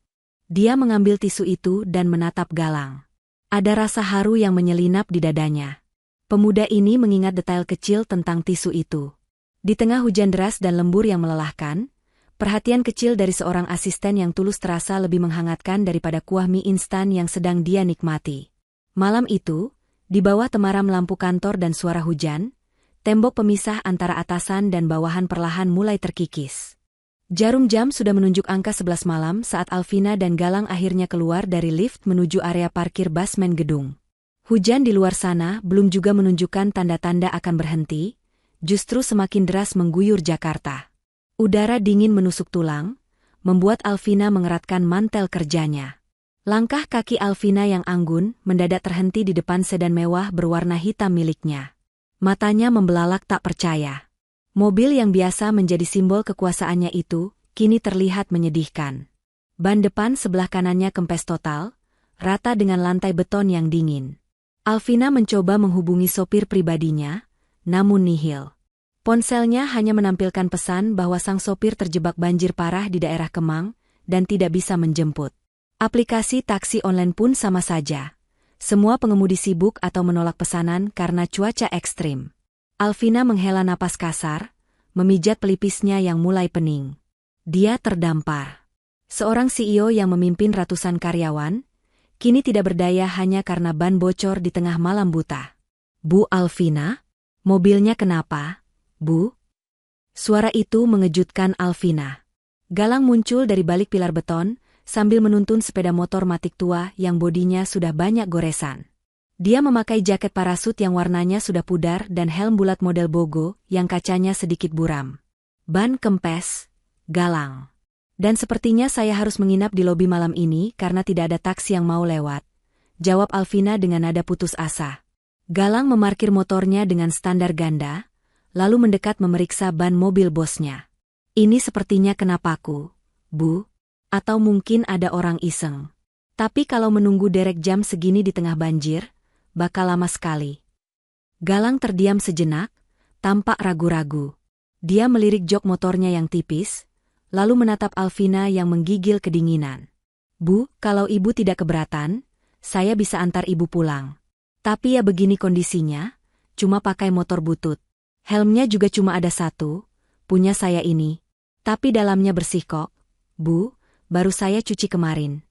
Dia mengambil tisu itu dan menatap Galang. Ada rasa haru yang menyelinap di dadanya. Pemuda ini mengingat detail kecil tentang tisu itu. Di tengah hujan deras dan lembur yang melelahkan, perhatian kecil dari seorang asisten yang tulus terasa lebih menghangatkan daripada kuah mie instan yang sedang dia nikmati. Malam itu, di bawah temaram lampu kantor dan suara hujan, tembok pemisah antara atasan dan bawahan perlahan mulai terkikis. Jarum jam sudah menunjuk angka 11 malam saat Alvina dan Galang akhirnya keluar dari lift menuju area parkir basement gedung. Hujan di luar sana belum juga menunjukkan tanda-tanda akan berhenti, justru semakin deras mengguyur Jakarta. Udara dingin menusuk tulang, membuat Alvina mengeratkan mantel kerjanya. Langkah kaki Alvina yang anggun mendadak terhenti di depan sedan mewah berwarna hitam miliknya. Matanya membelalak tak percaya. Mobil yang biasa menjadi simbol kekuasaannya itu, kini terlihat menyedihkan. Ban depan sebelah kanannya kempes total, rata dengan lantai beton yang dingin. Alvina mencoba menghubungi sopir pribadinya, namun nihil. Ponselnya hanya menampilkan pesan bahwa sang sopir terjebak banjir parah di daerah Kemang dan tidak bisa menjemput. Aplikasi taksi online pun sama saja. Semua pengemudi sibuk atau menolak pesanan karena cuaca ekstrim. Alvina menghela napas kasar, memijat pelipisnya yang mulai pening. Dia terdampar. Seorang CEO yang memimpin ratusan karyawan, kini tidak berdaya hanya karena ban bocor di tengah malam buta. "Bu Alvina? Mobilnya kenapa, Bu?" Suara itu mengejutkan Alvina. Galang muncul dari balik pilar beton, sambil menuntun sepeda motor matic tua yang bodinya sudah banyak goresan. Dia memakai jaket parasut yang warnanya sudah pudar dan helm bulat model bogo yang kacanya sedikit buram. "Ban kempes, Galang. Dan sepertinya saya harus menginap di lobi malam ini karena tidak ada taksi yang mau lewat," jawab Alvina dengan nada putus asa. Galang memarkir motornya dengan standar ganda, lalu mendekat memeriksa ban mobil bosnya. "Ini sepertinya kenapaku, Bu? Atau mungkin ada orang iseng. Tapi kalau menunggu derek jam segini di tengah banjir, bakal lama sekali." Galang terdiam sejenak, tampak ragu-ragu. Dia melirik jok motornya yang tipis, lalu menatap Alvina yang menggigil kedinginan. "Bu, kalau ibu tidak keberatan, saya bisa antar ibu pulang. Tapi ya begini kondisinya, cuma pakai motor butut. Helmnya juga cuma ada satu, punya saya ini. Tapi dalamnya bersih kok, Bu. Baru saya cuci kemarin."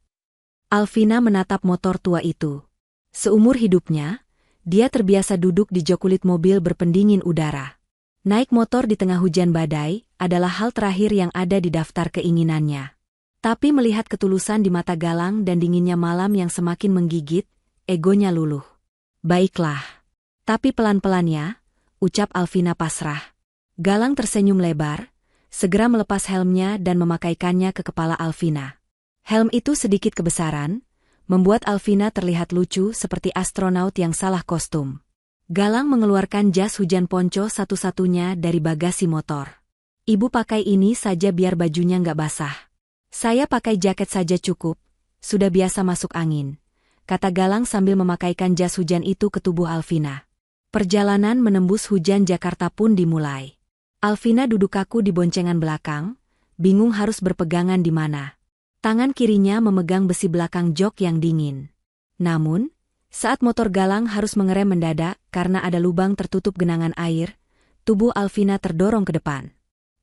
Alvina menatap motor tua itu. Seumur hidupnya, dia terbiasa duduk di jok kulit mobil berpendingin udara. Naik motor di tengah hujan badai adalah hal terakhir yang ada di daftar keinginannya. Tapi melihat ketulusan di mata Galang dan dinginnya malam yang semakin menggigit, egonya luluh. "Baiklah. Tapi pelan-pelan ya," ucap Alvina pasrah. Galang tersenyum lebar, segera melepas helmnya dan memakaikannya ke kepala Alvina. Helm itu sedikit kebesaran, membuat Alvina terlihat lucu seperti astronaut yang salah kostum. Galang mengeluarkan jas hujan ponco satu-satunya dari bagasi motor. "Ibu pakai ini saja biar bajunya nggak basah. Saya pakai jaket saja cukup, sudah biasa masuk angin," kata Galang sambil memakaikan jas hujan itu ke tubuh Alvina. Perjalanan menembus hujan Jakarta pun dimulai. Alvina duduk kaku di boncengan belakang, bingung harus berpegangan di mana. Tangan kirinya memegang besi belakang jok yang dingin. Namun, saat motor Galang harus mengerem mendadak karena ada lubang tertutup genangan air, tubuh Alvina terdorong ke depan.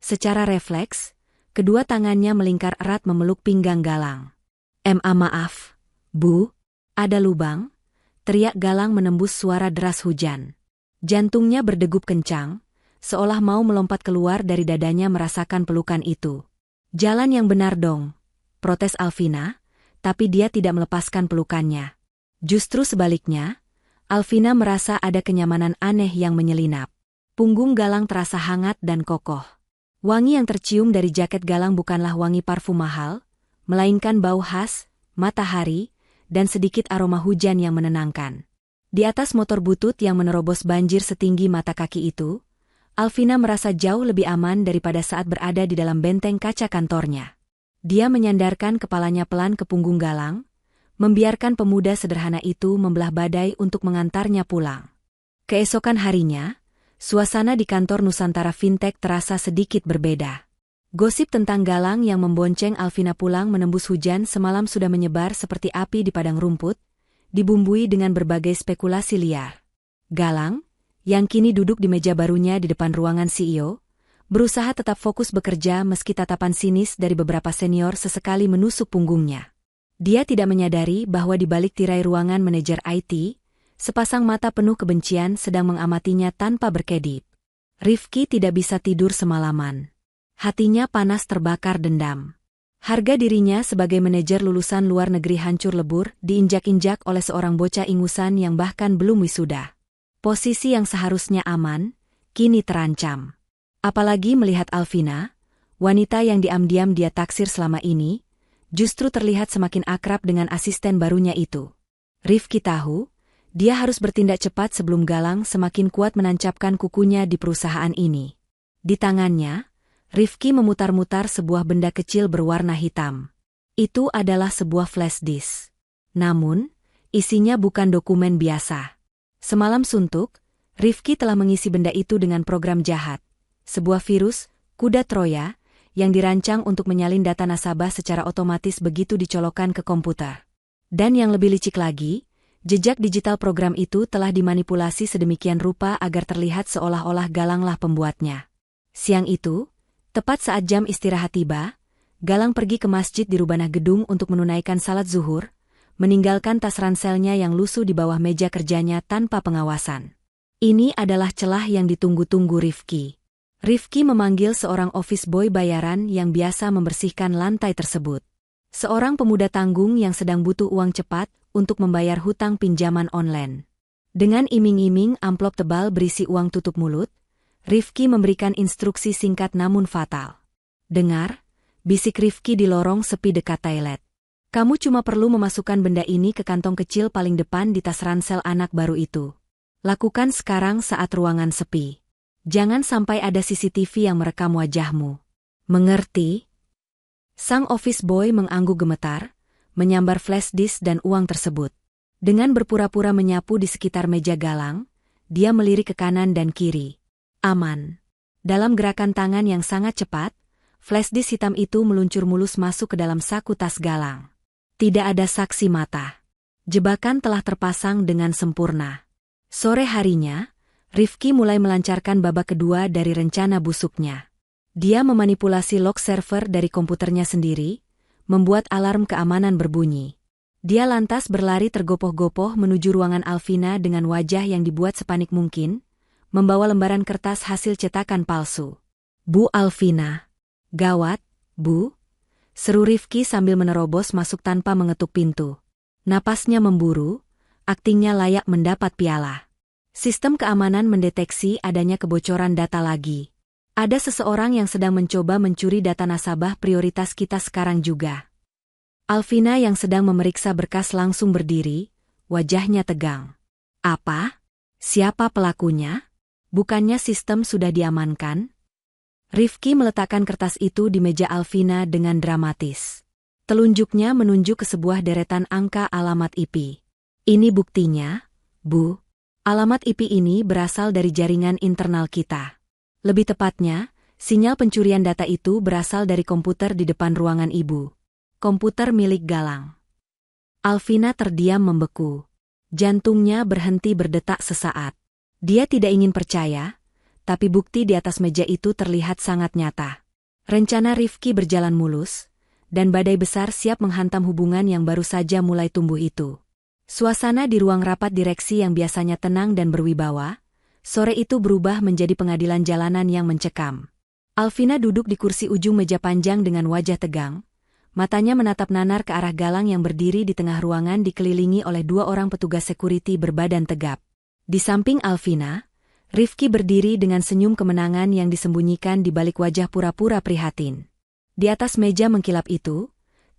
Secara refleks, kedua tangannya melingkar erat memeluk pinggang Galang. Maaf, Bu, ada lubang," teriak Galang menembus suara deras hujan. Jantungnya berdegup kencang, seolah mau melompat keluar dari dadanya merasakan pelukan itu. "Jalan yang benar dong," protes Alvina, tapi dia tidak melepaskan pelukannya. Justru sebaliknya, Alvina merasa ada kenyamanan aneh yang menyelinap. Punggung Galang terasa hangat dan kokoh. Wangi yang tercium dari jaket Galang bukanlah wangi parfum mahal, melainkan bau khas, matahari, dan sedikit aroma hujan yang menenangkan. Di atas motor butut yang menerobos banjir setinggi mata kaki itu, Alvina merasa jauh lebih aman daripada saat berada di dalam benteng kaca kantornya. Dia menyandarkan kepalanya pelan ke punggung Galang, membiarkan pemuda sederhana itu membelah badai untuk mengantarnya pulang. Keesokan harinya, suasana di kantor Nusantara Fintech terasa sedikit berbeda. Gosip tentang Galang yang membonceng Alvina pulang menembus hujan semalam sudah menyebar seperti api di padang rumput, dibumbui dengan berbagai spekulasi liar. Galang, yang kini duduk di meja barunya di depan ruangan CEO, berusaha tetap fokus bekerja meski tatapan sinis dari beberapa senior sesekali menusuk punggungnya. Dia tidak menyadari bahwa di balik tirai ruangan manajer IT, sepasang mata penuh kebencian sedang mengamatinya tanpa berkedip. Rifki tidak bisa tidur semalaman. Hatinya panas terbakar dendam. Harga dirinya sebagai manajer lulusan luar negeri hancur lebur diinjak-injak oleh seorang bocah ingusan yang bahkan belum wisuda. Posisi yang seharusnya aman, kini terancam. Apalagi melihat Alvina, wanita yang diam-diam dia taksir selama ini, justru terlihat semakin akrab dengan asisten barunya itu. Rifki tahu, dia harus bertindak cepat sebelum Galang semakin kuat menancapkan kukunya di perusahaan ini. Di tangannya, Rifki memutar-mutar sebuah benda kecil berwarna hitam. Itu adalah sebuah flash disk. Namun, isinya bukan dokumen biasa. Semalam suntuk, Rifki telah mengisi benda itu dengan program jahat, sebuah virus, kuda Troya, yang dirancang untuk menyalin data nasabah secara otomatis begitu dicolokkan ke komputer. Dan yang lebih licik lagi, jejak digital program itu telah dimanipulasi sedemikian rupa agar terlihat seolah-olah Galanglah pembuatnya. Siang itu, tepat saat jam istirahat tiba, Galang pergi ke masjid di Rubanah gedung untuk menunaikan salat zuhur, meninggalkan tas ranselnya yang lusuh di bawah meja kerjanya tanpa pengawasan. Ini adalah celah yang ditunggu-tunggu Rifki. Rifki memanggil seorang office boy bayaran yang biasa membersihkan lantai tersebut. Seorang pemuda tanggung yang sedang butuh uang cepat untuk membayar hutang pinjaman online. Dengan iming-iming amplop tebal berisi uang tutup mulut, Rifki memberikan instruksi singkat namun fatal. "Dengar," bisik Rifki di lorong sepi dekat toilet. "Kamu cuma perlu memasukkan benda ini ke kantong kecil paling depan di tas ransel anak baru itu. Lakukan sekarang saat ruangan sepi. Jangan sampai ada CCTV yang merekam wajahmu. Mengerti?" Sang office boy mengangguk gemetar, menyambar flash disk dan uang tersebut. Dengan berpura-pura menyapu di sekitar meja Galang, dia melirik ke kanan dan kiri. Aman. Dalam gerakan tangan yang sangat cepat, flash disk hitam itu meluncur mulus masuk ke dalam saku tas Galang. Tidak ada saksi mata. Jebakan telah terpasang dengan sempurna. Sore harinya, Rifki mulai melancarkan babak kedua dari rencana busuknya. Dia memanipulasi log server dari komputernya sendiri, membuat alarm keamanan berbunyi. Dia lantas berlari tergopoh-gopoh menuju ruangan Alvina dengan wajah yang dibuat sepanik mungkin, membawa lembaran kertas hasil cetakan palsu. "Bu Alvina." "Gawat, Bu," seru Rifki sambil menerobos masuk tanpa mengetuk pintu. Napasnya memburu, aktingnya layak mendapat piala. Sistem keamanan mendeteksi adanya kebocoran data lagi. Ada seseorang yang sedang mencoba mencuri data nasabah prioritas kita sekarang juga. Alvina yang sedang memeriksa berkas langsung berdiri, wajahnya tegang. "Apa? Siapa pelakunya? Bukannya sistem sudah diamankan?" Rifki meletakkan kertas itu di meja Alvina dengan dramatis. Telunjuknya menunjuk ke sebuah deretan angka alamat IP. "Ini buktinya, Bu. Alamat IP ini berasal dari jaringan internal kita. Lebih tepatnya, sinyal pencurian data itu berasal dari komputer di depan ruangan Ibu. Komputer milik Galang." Alvina terdiam membeku. Jantungnya berhenti berdetak sesaat. Dia tidak ingin percaya, tapi bukti di atas meja itu terlihat sangat nyata. Rencana Rifki berjalan mulus, dan badai besar siap menghantam hubungan yang baru saja mulai tumbuh itu. Suasana di ruang rapat direksi yang biasanya tenang dan berwibawa, sore itu berubah menjadi pengadilan jalanan yang mencekam. Alvina duduk di kursi ujung meja panjang dengan wajah tegang, matanya menatap nanar ke arah Galang yang berdiri di tengah ruangan dikelilingi oleh 2 orang petugas security berbadan tegap. Di samping Alvina, Rifki berdiri dengan senyum kemenangan yang disembunyikan di balik wajah pura-pura prihatin. Di atas meja mengkilap itu,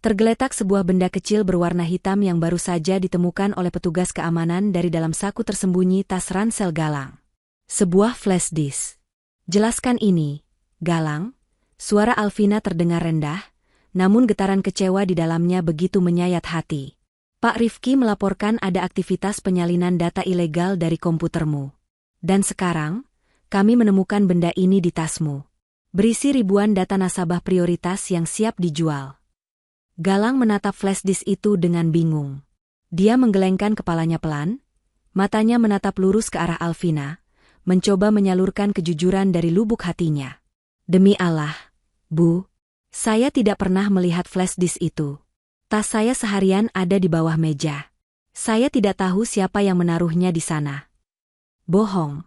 tergeletak sebuah benda kecil berwarna hitam yang baru saja ditemukan oleh petugas keamanan dari dalam saku tersembunyi tas ransel Galang. Sebuah flash disk. "Jelaskan ini, Galang." Suara Alvina terdengar rendah, namun getaran kecewa di dalamnya begitu menyayat hati. "Pak Rifki melaporkan ada aktivitas penyalinan data ilegal dari komputermu. Dan sekarang, kami menemukan benda ini di tasmu. Berisi ribuan data nasabah prioritas yang siap dijual." Galang menatap flash disk itu dengan bingung. Dia menggelengkan kepalanya pelan, matanya menatap lurus ke arah Alvina, mencoba menyalurkan kejujuran dari lubuk hatinya. "Demi Allah, Bu, saya tidak pernah melihat flash disk itu. Tas saya seharian ada di bawah meja. Saya tidak tahu siapa yang menaruhnya di sana." "Bohong,"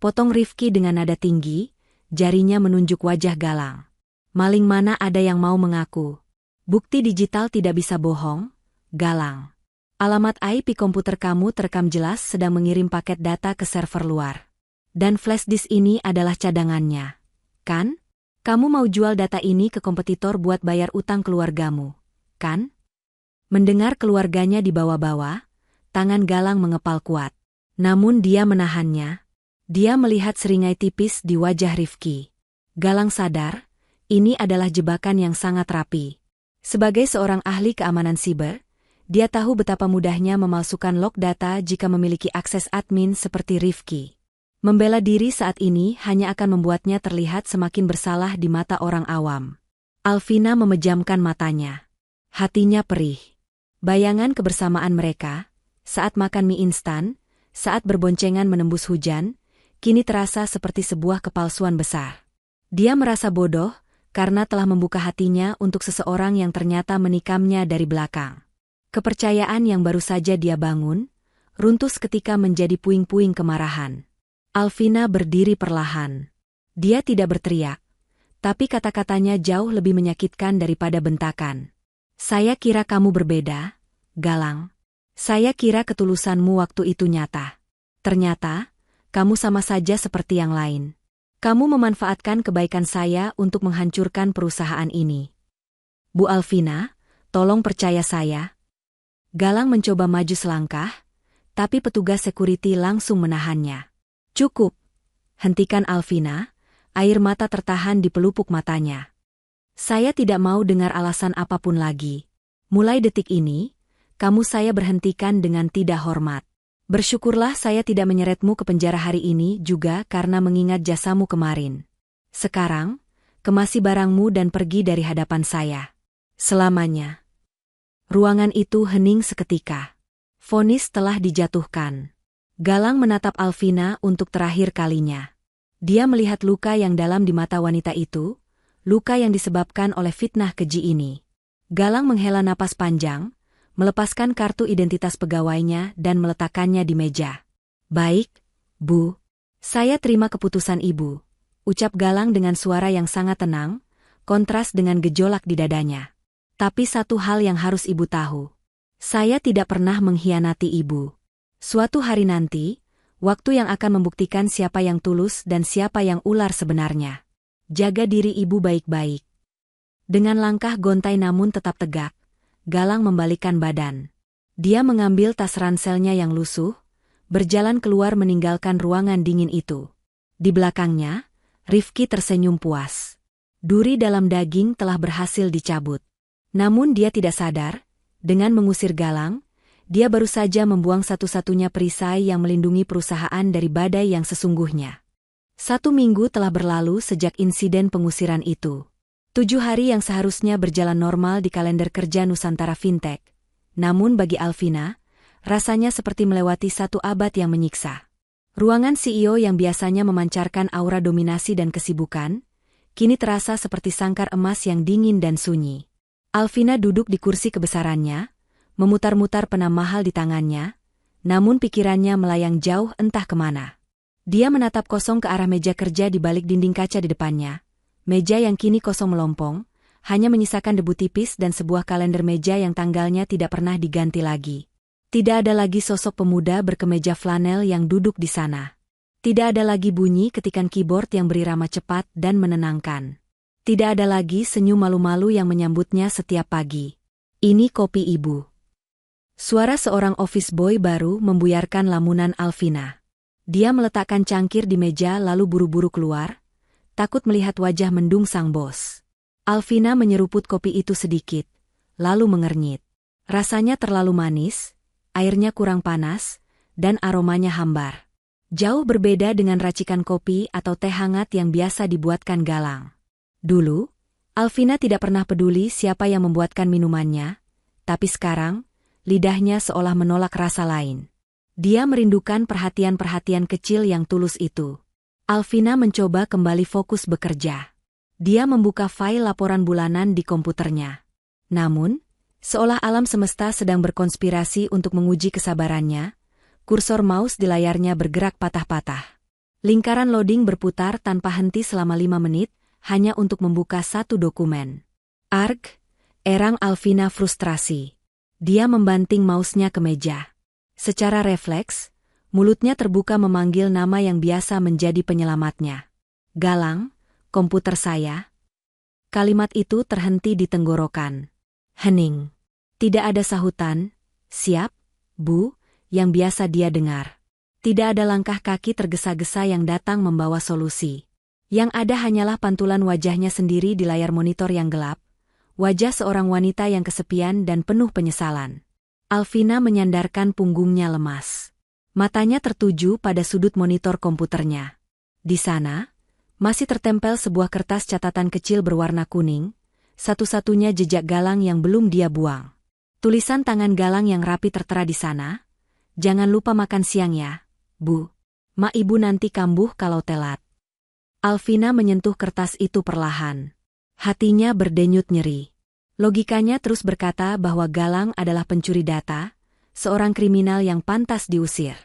potong Rifki dengan nada tinggi, jarinya menunjuk wajah Galang. "Maling mana ada yang mau mengaku? Bukti digital tidak bisa bohong, Galang. Alamat IP komputer kamu terekam jelas sedang mengirim paket data ke server luar. Dan flash disk ini adalah cadangannya, kan?" Kamu mau jual data ini ke kompetitor buat bayar utang keluargamu, kan? Mendengar keluarganya dibawa-bawa, tangan Galang mengepal kuat. Namun dia menahannya. Dia melihat seringai tipis di wajah Rifki. Galang sadar, ini adalah jebakan yang sangat rapi. Sebagai seorang ahli keamanan siber, dia tahu betapa mudahnya memalsukan log data jika memiliki akses admin seperti Rifki. Membela diri saat ini hanya akan membuatnya terlihat semakin bersalah di mata orang awam. Alvina memejamkan matanya. Hatinya perih. Bayangan kebersamaan mereka, saat makan mie instan, saat berboncengan menembus hujan, kini terasa seperti sebuah kepalsuan besar. Dia merasa bodoh karena telah membuka hatinya untuk seseorang yang ternyata menikamnya dari belakang. Kepercayaan yang baru saja dia bangun, runtuh seketika menjadi puing-puing kemarahan. Alvina berdiri perlahan. Dia tidak berteriak, tapi kata-katanya jauh lebih menyakitkan daripada bentakan. Saya kira kamu berbeda, Galang. Saya kira ketulusanmu waktu itu nyata. Ternyata, kamu sama saja seperti yang lain. Kamu memanfaatkan kebaikan saya untuk menghancurkan perusahaan ini. Bu Alvina, tolong percaya saya. Galang mencoba maju selangkah, tapi petugas security langsung menahannya. Cukup. Hentikan Alvina, air mata tertahan di pelupuk matanya. Saya tidak mau dengar alasan apapun lagi. Mulai detik ini, kamu saya berhentikan dengan tidak hormat. Bersyukurlah saya tidak menyeretmu ke penjara hari ini juga karena mengingat jasamu kemarin. Sekarang, kemasi barangmu dan pergi dari hadapan saya. Selamanya. Ruangan itu hening seketika. Vonis telah dijatuhkan. Galang menatap Alvina untuk terakhir kalinya. Dia melihat luka yang dalam di mata wanita itu, luka yang disebabkan oleh fitnah keji ini. Galang menghela napas panjang, melepaskan kartu identitas pegawainya dan meletakkannya di meja. Baik, Bu. Saya terima keputusan Ibu, ucap Galang dengan suara yang sangat tenang, kontras dengan gejolak di dadanya. Tapi satu hal yang harus Ibu tahu. Saya tidak pernah mengkhianati Ibu. Suatu hari nanti, waktu yang akan membuktikan siapa yang tulus dan siapa yang ular sebenarnya. Jaga diri Ibu baik-baik. Dengan langkah gontai namun tetap tegak, Galang membalikkan badan. Dia mengambil tas ranselnya yang lusuh, berjalan keluar meninggalkan ruangan dingin itu. Di belakangnya, Rifki tersenyum puas. Duri dalam daging telah berhasil dicabut. Namun dia tidak sadar, dengan mengusir Galang, dia baru saja membuang satu-satunya perisai yang melindungi perusahaan dari badai yang sesungguhnya. 1 minggu telah berlalu sejak insiden pengusiran itu. 7 hari yang seharusnya berjalan normal di kalender kerja Nusantara Fintech. Namun bagi Alvina, rasanya seperti melewati 1 abad yang menyiksa. Ruangan CEO yang biasanya memancarkan aura dominasi dan kesibukan, kini terasa seperti sangkar emas yang dingin dan sunyi. Alvina duduk di kursi kebesarannya, memutar-mutar pena mahal di tangannya, namun pikirannya melayang jauh entah kemana. Dia menatap kosong ke arah meja kerja di balik dinding kaca di depannya. Meja yang kini kosong melompong, hanya menyisakan debu tipis dan sebuah kalender meja yang tanggalnya tidak pernah diganti lagi. Tidak ada lagi sosok pemuda berkemeja flanel yang duduk di sana. Tidak ada lagi bunyi ketikan keyboard yang berirama cepat dan menenangkan. Tidak ada lagi senyum malu-malu yang menyambutnya setiap pagi. Ini kopi Ibu. Suara seorang office boy baru membuyarkan lamunan Alvina. Dia meletakkan cangkir di meja lalu buru-buru keluar, takut melihat wajah mendung sang bos. Alvina menyeruput kopi itu sedikit, lalu mengernyit. Rasanya terlalu manis, airnya kurang panas, dan aromanya hambar. Jauh berbeda dengan racikan kopi atau teh hangat yang biasa dibuatkan Galang. Dulu, Alvina tidak pernah peduli siapa yang membuatkan minumannya, tapi sekarang, lidahnya seolah menolak rasa lain. Dia merindukan perhatian-perhatian kecil yang tulus itu. Alvina mencoba kembali fokus bekerja. Dia membuka file laporan bulanan di komputernya. Namun, seolah alam semesta sedang berkonspirasi untuk menguji kesabarannya, kursor mouse di layarnya bergerak patah-patah. Lingkaran loading berputar tanpa henti selama 5 menit, hanya untuk membuka satu dokumen. Arg, erang Alvina frustrasi. Dia membanting mouse-nya ke meja. Secara refleks, mulutnya terbuka memanggil nama yang biasa menjadi penyelamatnya. Galang, komputer saya, Kalimat itu terhenti di tenggorokan. Hening. Tidak ada sahutan, "Siap, Bu," yang biasa dia dengar. Tidak ada langkah kaki tergesa-gesa yang datang membawa solusi. Yang ada hanyalah pantulan wajahnya sendiri di layar monitor yang gelap, wajah seorang wanita yang kesepian dan penuh penyesalan. Alvina menyandarkan punggungnya lemas. Matanya tertuju pada sudut monitor komputernya. Di sana, masih tertempel sebuah kertas catatan kecil berwarna kuning, satu-satunya jejak Galang yang belum dia buang. Tulisan tangan Galang yang rapi tertera di sana, "Jangan lupa makan siang ya, Bu. Ma ibu nanti kambuh kalau telat." Alvina menyentuh kertas itu perlahan. Hatinya berdenyut nyeri. Logikanya terus berkata bahwa Galang adalah pencuri data, seorang kriminal yang pantas diusir.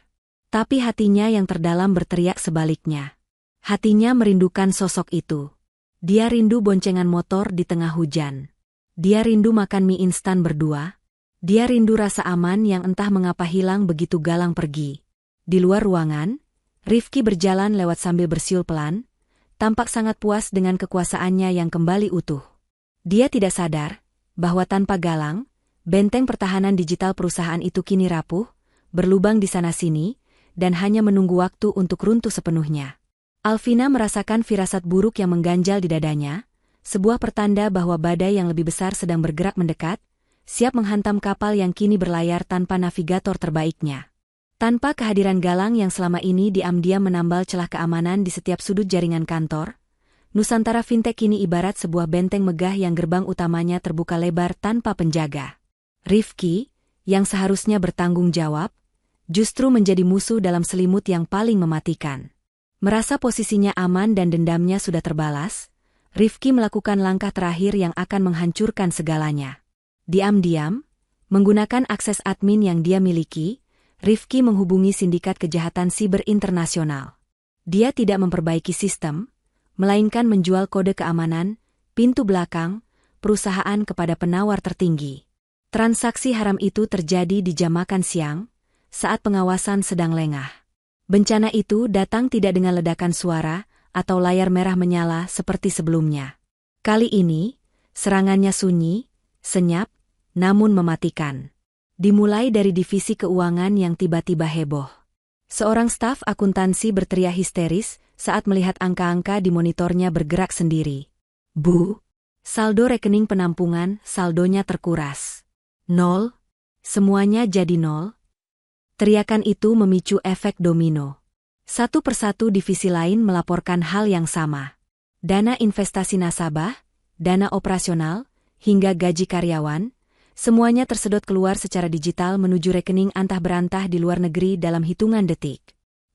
Tapi hatinya yang terdalam berteriak sebaliknya. Hatinya merindukan sosok itu. Dia rindu boncengan motor di tengah hujan. Dia rindu makan mie instan berdua. Dia rindu rasa aman yang entah mengapa hilang begitu Galang pergi. Di luar ruangan, Rifki berjalan lewat sambil bersiul pelan, tampak sangat puas dengan kekuasaannya yang kembali utuh. Dia tidak sadar bahwa tanpa Galang, benteng pertahanan digital perusahaan itu kini rapuh, berlubang di sana-sini, dan hanya menunggu waktu untuk runtuh sepenuhnya. Alvina merasakan firasat buruk yang mengganjal di dadanya, sebuah pertanda bahwa badai yang lebih besar sedang bergerak mendekat, siap menghantam kapal yang kini berlayar tanpa navigator terbaiknya. Tanpa kehadiran Galang yang selama ini diam-diam menambal celah keamanan di setiap sudut jaringan kantor, Nusantara Fintech kini ibarat sebuah benteng megah yang gerbang utamanya terbuka lebar tanpa penjaga. Rifki, yang seharusnya bertanggung jawab, justru menjadi musuh dalam selimut yang paling mematikan. Merasa posisinya aman dan dendamnya sudah terbalas, Rifki melakukan langkah terakhir yang akan menghancurkan segalanya. Diam-diam, menggunakan akses admin yang dia miliki, Rifki menghubungi sindikat kejahatan siber internasional. Dia tidak memperbaiki sistem, melainkan menjual kode keamanan, pintu belakang, perusahaan kepada penawar tertinggi. Transaksi haram itu terjadi di jam makan siang, saat pengawasan sedang lengah. Bencana itu datang tidak dengan ledakan suara atau layar merah menyala seperti sebelumnya. Kali ini, serangannya sunyi, senyap, namun mematikan. Dimulai dari divisi keuangan yang tiba-tiba heboh. Seorang staf akuntansi berteriak histeris saat melihat angka-angka di monitornya bergerak sendiri. "Bu, saldo rekening penampungan, saldonya terkuras. 0. Semuanya jadi 0. Teriakan itu memicu efek domino. Satu persatu divisi lain melaporkan hal yang sama. Dana investasi nasabah, dana operasional, hingga gaji karyawan, semuanya tersedot keluar secara digital menuju rekening antah berantah di luar negeri dalam hitungan detik.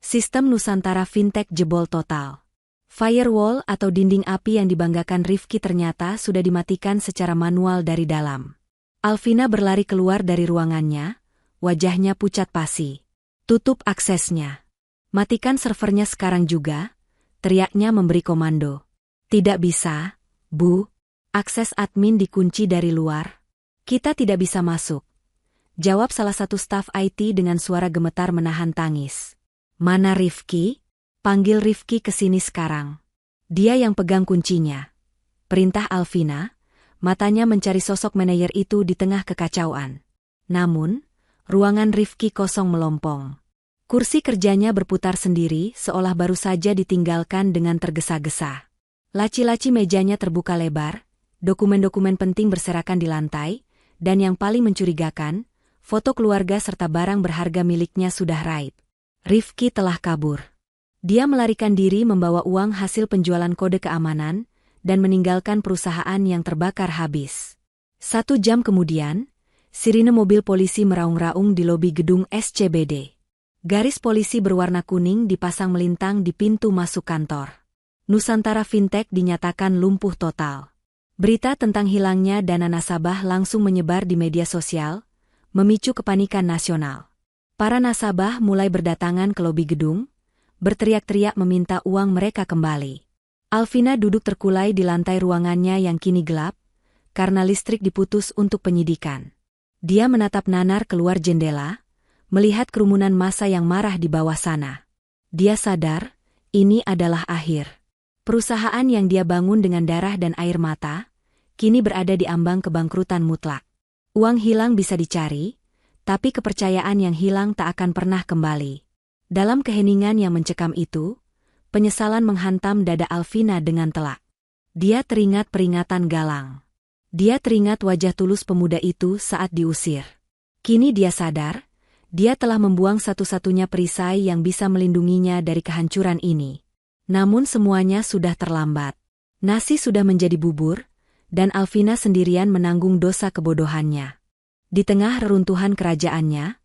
Sistem Nusantara Fintech jebol total. Firewall atau dinding api yang dibanggakan Rifki ternyata sudah dimatikan secara manual dari dalam. Alvina berlari keluar dari ruangannya, wajahnya pucat pasi. "Tutup aksesnya. Matikan servernya sekarang juga," teriaknya memberi komando. "Tidak bisa, Bu. Akses admin dikunci dari luar. Kita tidak bisa masuk," jawab salah satu staf IT dengan suara gemetar menahan tangis. "Mana Rifki? Panggil Rifki ke sini sekarang. Dia yang pegang kuncinya," perintah Alvina, matanya mencari sosok manajer itu di tengah kekacauan. Namun, ruangan Rifki kosong melompong. Kursi kerjanya berputar sendiri seolah baru saja ditinggalkan dengan tergesa-gesa. Laci-laci mejanya terbuka lebar, dokumen-dokumen penting berserakan di lantai, dan yang paling mencurigakan, foto keluarga serta barang berharga miliknya sudah raib. Rifki telah kabur. Dia melarikan diri membawa uang hasil penjualan kode keamanan, dan meninggalkan perusahaan yang terbakar habis. 1 jam kemudian, sirine mobil polisi meraung-raung di lobi gedung SCBD. Garis polisi berwarna kuning dipasang melintang di pintu masuk kantor. Nusantara Fintech dinyatakan lumpuh total. Berita tentang hilangnya dana nasabah langsung menyebar di media sosial, memicu kepanikan nasional. Para nasabah mulai berdatangan ke lobi gedung, berteriak-teriak meminta uang mereka kembali. Alvina duduk terkulai di lantai ruangannya yang kini gelap, karena listrik diputus untuk penyidikan. Dia menatap nanar keluar jendela, melihat kerumunan massa yang marah di bawah sana. Dia sadar, ini adalah akhir. Perusahaan yang dia bangun dengan darah dan air mata, kini berada di ambang kebangkrutan mutlak. Uang hilang bisa dicari, tapi kepercayaan yang hilang tak akan pernah kembali. Dalam keheningan yang mencekam itu, penyesalan menghantam dada Alvina dengan telak. Dia teringat peringatan Galang. Dia teringat wajah tulus pemuda itu saat diusir. Kini dia sadar, dia telah membuang satu-satunya perisai yang bisa melindunginya dari kehancuran ini. Namun semuanya sudah terlambat. Nasi sudah menjadi bubur, dan Alvina sendirian menanggung dosa kebodohannya. Di tengah reruntuhan kerajaannya,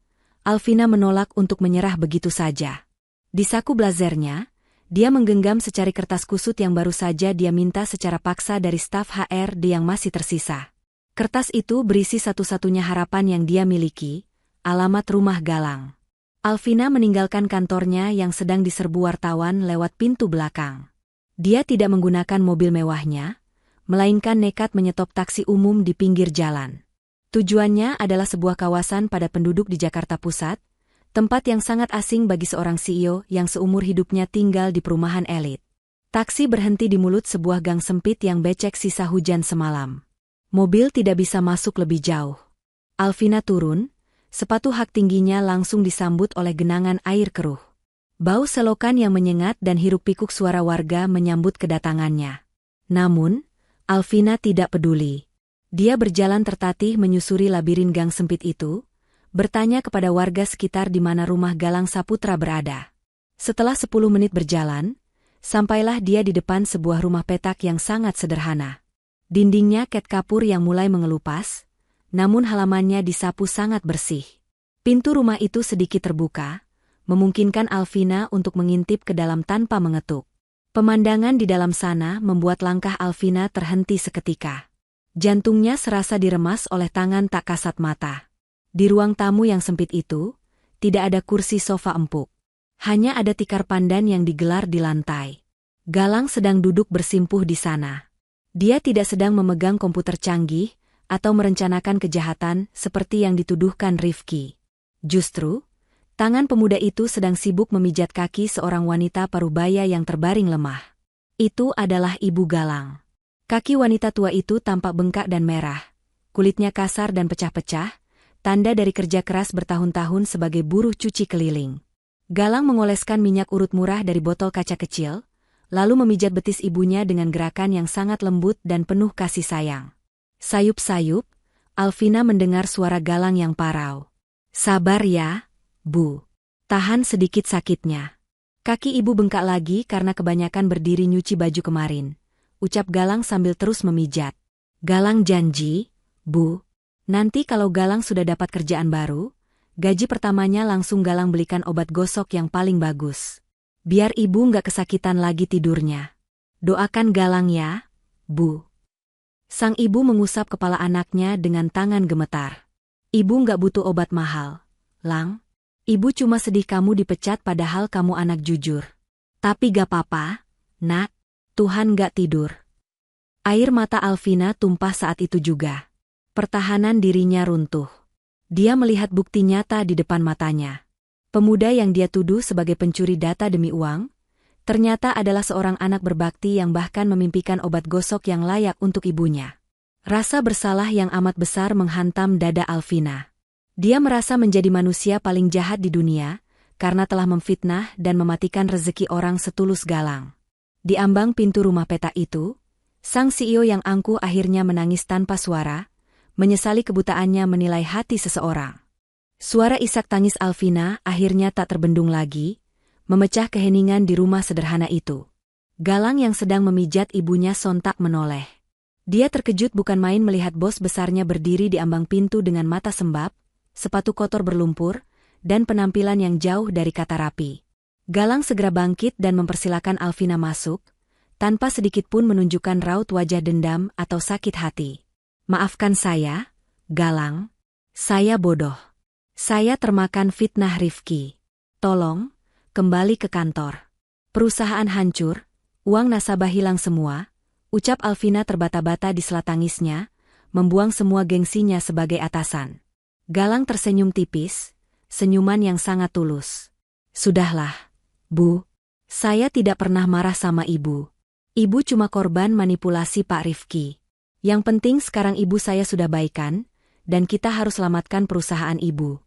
Alvina menolak untuk menyerah begitu saja. Di saku blazernya, dia menggenggam secari kertas kusut yang baru saja dia minta secara paksa dari staf HRD yang masih tersisa. Kertas itu berisi satu-satunya harapan yang dia miliki, alamat rumah Galang. Alvina meninggalkan kantornya yang sedang diserbu wartawan lewat pintu belakang. Dia tidak menggunakan mobil mewahnya, melainkan nekat menyetop taksi umum di pinggir jalan. Tujuannya adalah sebuah kawasan padat penduduk di Jakarta Pusat, tempat yang sangat asing bagi seorang CEO yang seumur hidupnya tinggal di perumahan elit. Taksi berhenti di mulut sebuah gang sempit yang becek sisa hujan semalam. Mobil tidak bisa masuk lebih jauh. Alvina turun. Sepatu hak tingginya langsung disambut oleh genangan air keruh. Bau selokan yang menyengat dan hiruk-pikuk suara warga menyambut kedatangannya. Namun, Alvina tidak peduli. Dia berjalan tertatih menyusuri labirin gang sempit itu, bertanya kepada warga sekitar di mana rumah Galang Saputra berada. Setelah 10 menit berjalan, sampailah dia di depan sebuah rumah petak yang sangat sederhana. Dindingnya cat kapur yang mulai mengelupas, namun halamannya disapu sangat bersih. Pintu rumah itu sedikit terbuka, memungkinkan Alvina untuk mengintip ke dalam tanpa mengetuk. Pemandangan di dalam sana membuat langkah Alvina terhenti seketika. Jantungnya serasa diremas oleh tangan tak kasat mata. Di ruang tamu yang sempit itu, tidak ada kursi sofa empuk. Hanya ada tikar pandan yang digelar di lantai. Galang sedang duduk bersimpuh di sana. Dia tidak sedang memegang komputer canggih, atau merencanakan kejahatan seperti yang dituduhkan Rifki. Justru, tangan pemuda itu sedang sibuk memijat kaki seorang wanita parubaya yang terbaring lemah. Itu adalah Ibu Galang. Kaki wanita tua itu tampak bengkak dan merah, kulitnya kasar dan pecah-pecah, tanda dari kerja keras bertahun-tahun sebagai buruh cuci keliling. Galang mengoleskan minyak urut murah dari botol kaca kecil, lalu memijat betis ibunya dengan gerakan yang sangat lembut dan penuh kasih sayang. Sayup-sayup, Alvina mendengar suara Galang yang parau. Sabar ya, Bu. Tahan sedikit sakitnya. Kaki ibu bengkak lagi karena kebanyakan berdiri nyuci baju kemarin, ucap Galang sambil terus memijat. Galang janji, Bu, nanti kalau Galang sudah dapat kerjaan baru, gaji pertamanya langsung Galang belikan obat gosok yang paling bagus. Biar ibu nggak kesakitan lagi tidurnya. Doakan Galang ya, Bu. Sang ibu mengusap kepala anaknya dengan tangan gemetar. Ibu nggak butuh obat mahal, Lang. Ibu cuma sedih kamu dipecat padahal kamu anak jujur. Tapi gak apa-apa, Nak. Tuhan gak tidur. Air mata Alvina tumpah saat itu juga. Pertahanan dirinya runtuh. Dia melihat bukti nyata di depan matanya. Pemuda yang dia tuduh sebagai pencuri data demi uang, ternyata adalah seorang anak berbakti yang bahkan memimpikan obat gosok yang layak untuk ibunya. Rasa bersalah yang amat besar menghantam dada Alvina. Dia merasa menjadi manusia paling jahat di dunia, karena telah memfitnah dan mematikan rezeki orang setulus Galang. Di ambang pintu rumah petak itu, sang CEO yang angkuh akhirnya menangis tanpa suara, menyesali kebutaannya menilai hati seseorang. Suara isak tangis Alvina akhirnya tak terbendung lagi, memecah keheningan di rumah sederhana itu. Galang yang sedang memijat ibunya sontak menoleh. Dia terkejut bukan main melihat bos besarnya berdiri di ambang pintu dengan mata sembab, sepatu kotor berlumpur, dan penampilan yang jauh dari kata rapi. Galang segera bangkit dan mempersilakan Alvina masuk, tanpa sedikit pun menunjukkan raut wajah dendam atau sakit hati. Maafkan saya, Galang. Saya bodoh. Saya termakan fitnah Rifki. Tolong, kembali ke kantor. Perusahaan hancur, uang nasabah hilang semua, ucap Alvina terbata-bata di sela tangisnya, membuang semua gengsinya sebagai atasan. Galang tersenyum tipis, senyuman yang sangat tulus. Sudahlah, Bu. Saya tidak pernah marah sama ibu. Ibu cuma korban manipulasi Pak Rifki. Yang penting sekarang ibu saya sudah baikan, dan kita harus selamatkan perusahaan ibu.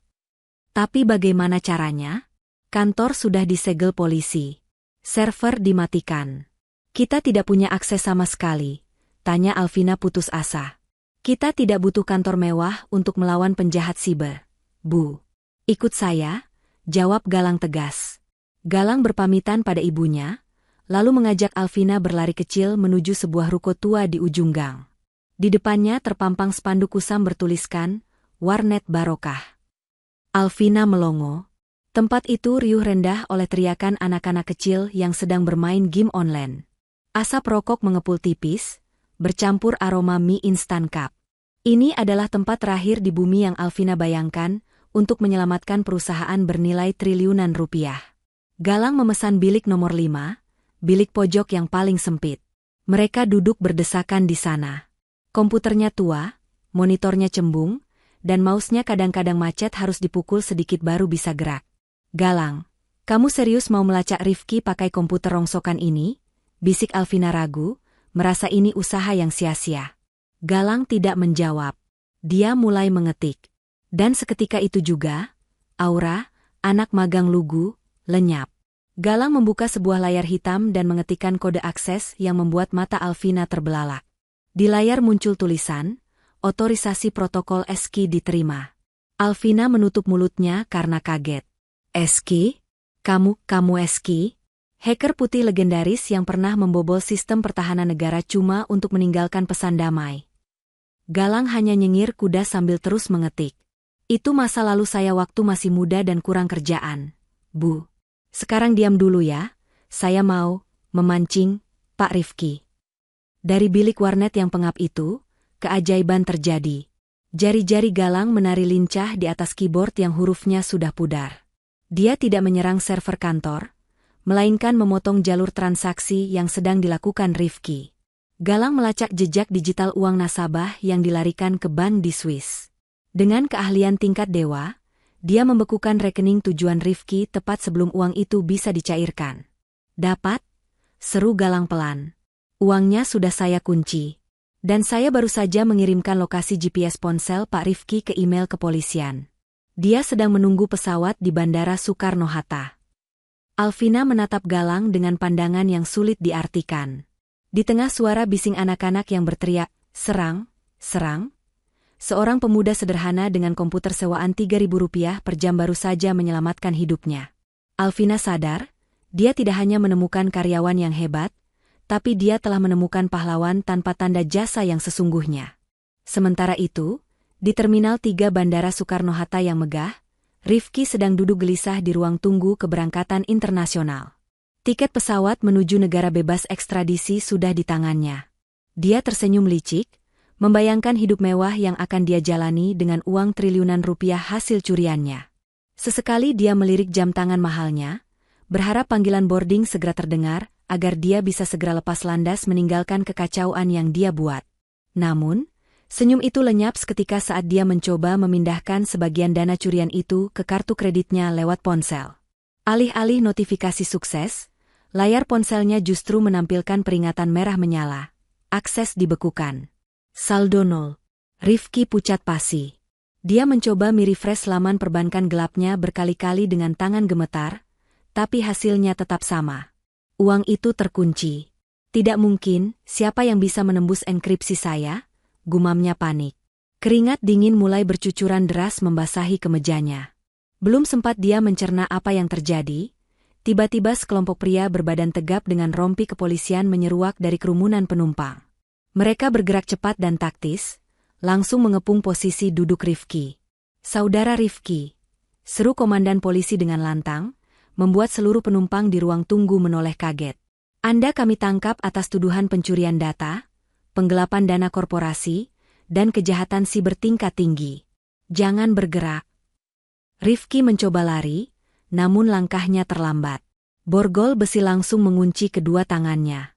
Tapi bagaimana caranya? Kantor sudah disegel polisi. Server dimatikan. Kita tidak punya akses sama sekali, tanya Alvina putus asa. Kita tidak butuh kantor mewah untuk melawan penjahat siber, Bu. Ikut saya, jawab Galang tegas. Galang berpamitan pada ibunya, lalu mengajak Alvina berlari kecil menuju sebuah ruko tua di ujung gang. Di depannya terpampang spanduk kusam bertuliskan, Warnet Barokah. Alvina melongo. Tempat itu riuh rendah oleh teriakan anak-anak kecil yang sedang bermain game online. Asap rokok mengepul tipis, bercampur aroma mie instan cup. Ini adalah tempat terakhir di bumi yang Alvina bayangkan untuk menyelamatkan perusahaan bernilai triliunan rupiah. Galang memesan bilik nomor 5, bilik pojok yang paling sempit. Mereka duduk berdesakan di sana. Komputernya tua, monitornya cembung, dan mouse-nya kadang-kadang macet harus dipukul sedikit baru bisa gerak. Galang, kamu serius mau melacak Rifki pakai komputer rongsokan ini? Bisik Alvina ragu, merasa ini usaha yang sia-sia. Galang tidak menjawab. Dia mulai mengetik. Dan seketika itu juga, Aura, anak magang lugu, lenyap. Galang membuka sebuah layar hitam dan mengetikkan kode akses yang membuat mata Alvina terbelalak. Di layar muncul tulisan, otorisasi protokol Eski diterima. Alvina menutup mulutnya karena kaget. Eski? Kamu Eski? Hacker putih legendaris yang pernah membobol sistem pertahanan negara cuma untuk meninggalkan pesan damai. Galang hanya nyengir kuda sambil terus mengetik. Itu masa lalu saya waktu masih muda dan kurang kerjaan, Bu. Sekarang diam dulu ya, saya mau memancing Pak Rifki. Dari bilik warnet yang pengap itu, keajaiban terjadi. Jari-jari Galang menari lincah di atas keyboard yang hurufnya sudah pudar. Dia tidak menyerang server kantor, melainkan memotong jalur transaksi yang sedang dilakukan Rifki. Galang melacak jejak digital uang nasabah yang dilarikan ke bank di Swiss. Dengan keahlian tingkat dewa, dia membekukan rekening tujuan Rifki tepat sebelum uang itu bisa dicairkan. Dapat? Seru Galang pelan. Uangnya sudah saya kunci. Dan saya baru saja mengirimkan lokasi GPS ponsel Pak Rifki ke email kepolisian. Dia sedang menunggu pesawat di Bandara Soekarno-Hatta. Alvina menatap Galang dengan pandangan yang sulit diartikan. Di tengah suara bising anak-anak yang berteriak, "Serang, serang!" Seorang pemuda sederhana dengan komputer sewaan Rp3.000 per jam baru saja menyelamatkan hidupnya. Alvina sadar, dia tidak hanya menemukan karyawan yang hebat, tapi dia telah menemukan pahlawan tanpa tanda jasa yang sesungguhnya. Sementara itu, di Terminal 3 Bandara Soekarno-Hatta yang megah, Rifki sedang duduk gelisah di ruang tunggu keberangkatan internasional. Tiket pesawat menuju negara bebas ekstradisi sudah di tangannya. Dia tersenyum licik, membayangkan hidup mewah yang akan dia jalani dengan uang triliunan rupiah hasil curiannya. Sesekali dia melirik jam tangan mahalnya, berharap panggilan boarding segera terdengar agar dia bisa segera lepas landas meninggalkan kekacauan yang dia buat. Namun, senyum itu lenyap seketika saat dia mencoba memindahkan sebagian dana curian itu ke kartu kreditnya lewat ponsel. Alih-alih notifikasi sukses, layar ponselnya justru menampilkan peringatan merah menyala. Akses dibekukan. Saldo 0. Rifki pucat pasi. Dia mencoba merefresh laman perbankan gelapnya berkali-kali dengan tangan gemetar, tapi hasilnya tetap sama. Uang itu terkunci. Tidak mungkin, siapa yang bisa menembus enkripsi saya? Gumamnya panik. Keringat dingin mulai bercucuran deras membasahi kemejanya. Belum sempat dia mencerna apa yang terjadi, tiba-tiba sekelompok pria berbadan tegap dengan rompi kepolisian menyeruak dari kerumunan penumpang. Mereka bergerak cepat dan taktis, langsung mengepung posisi duduk Rifki. "Saudara Rifki," seru komandan polisi dengan lantang, membuat seluruh penumpang di ruang tunggu menoleh kaget. "Anda kami tangkap atas tuduhan pencurian data, penggelapan dana korporasi, dan kejahatan siber tingkat tinggi. Jangan bergerak." Rifki mencoba lari, namun langkahnya terlambat. Borgol besi langsung mengunci kedua tangannya.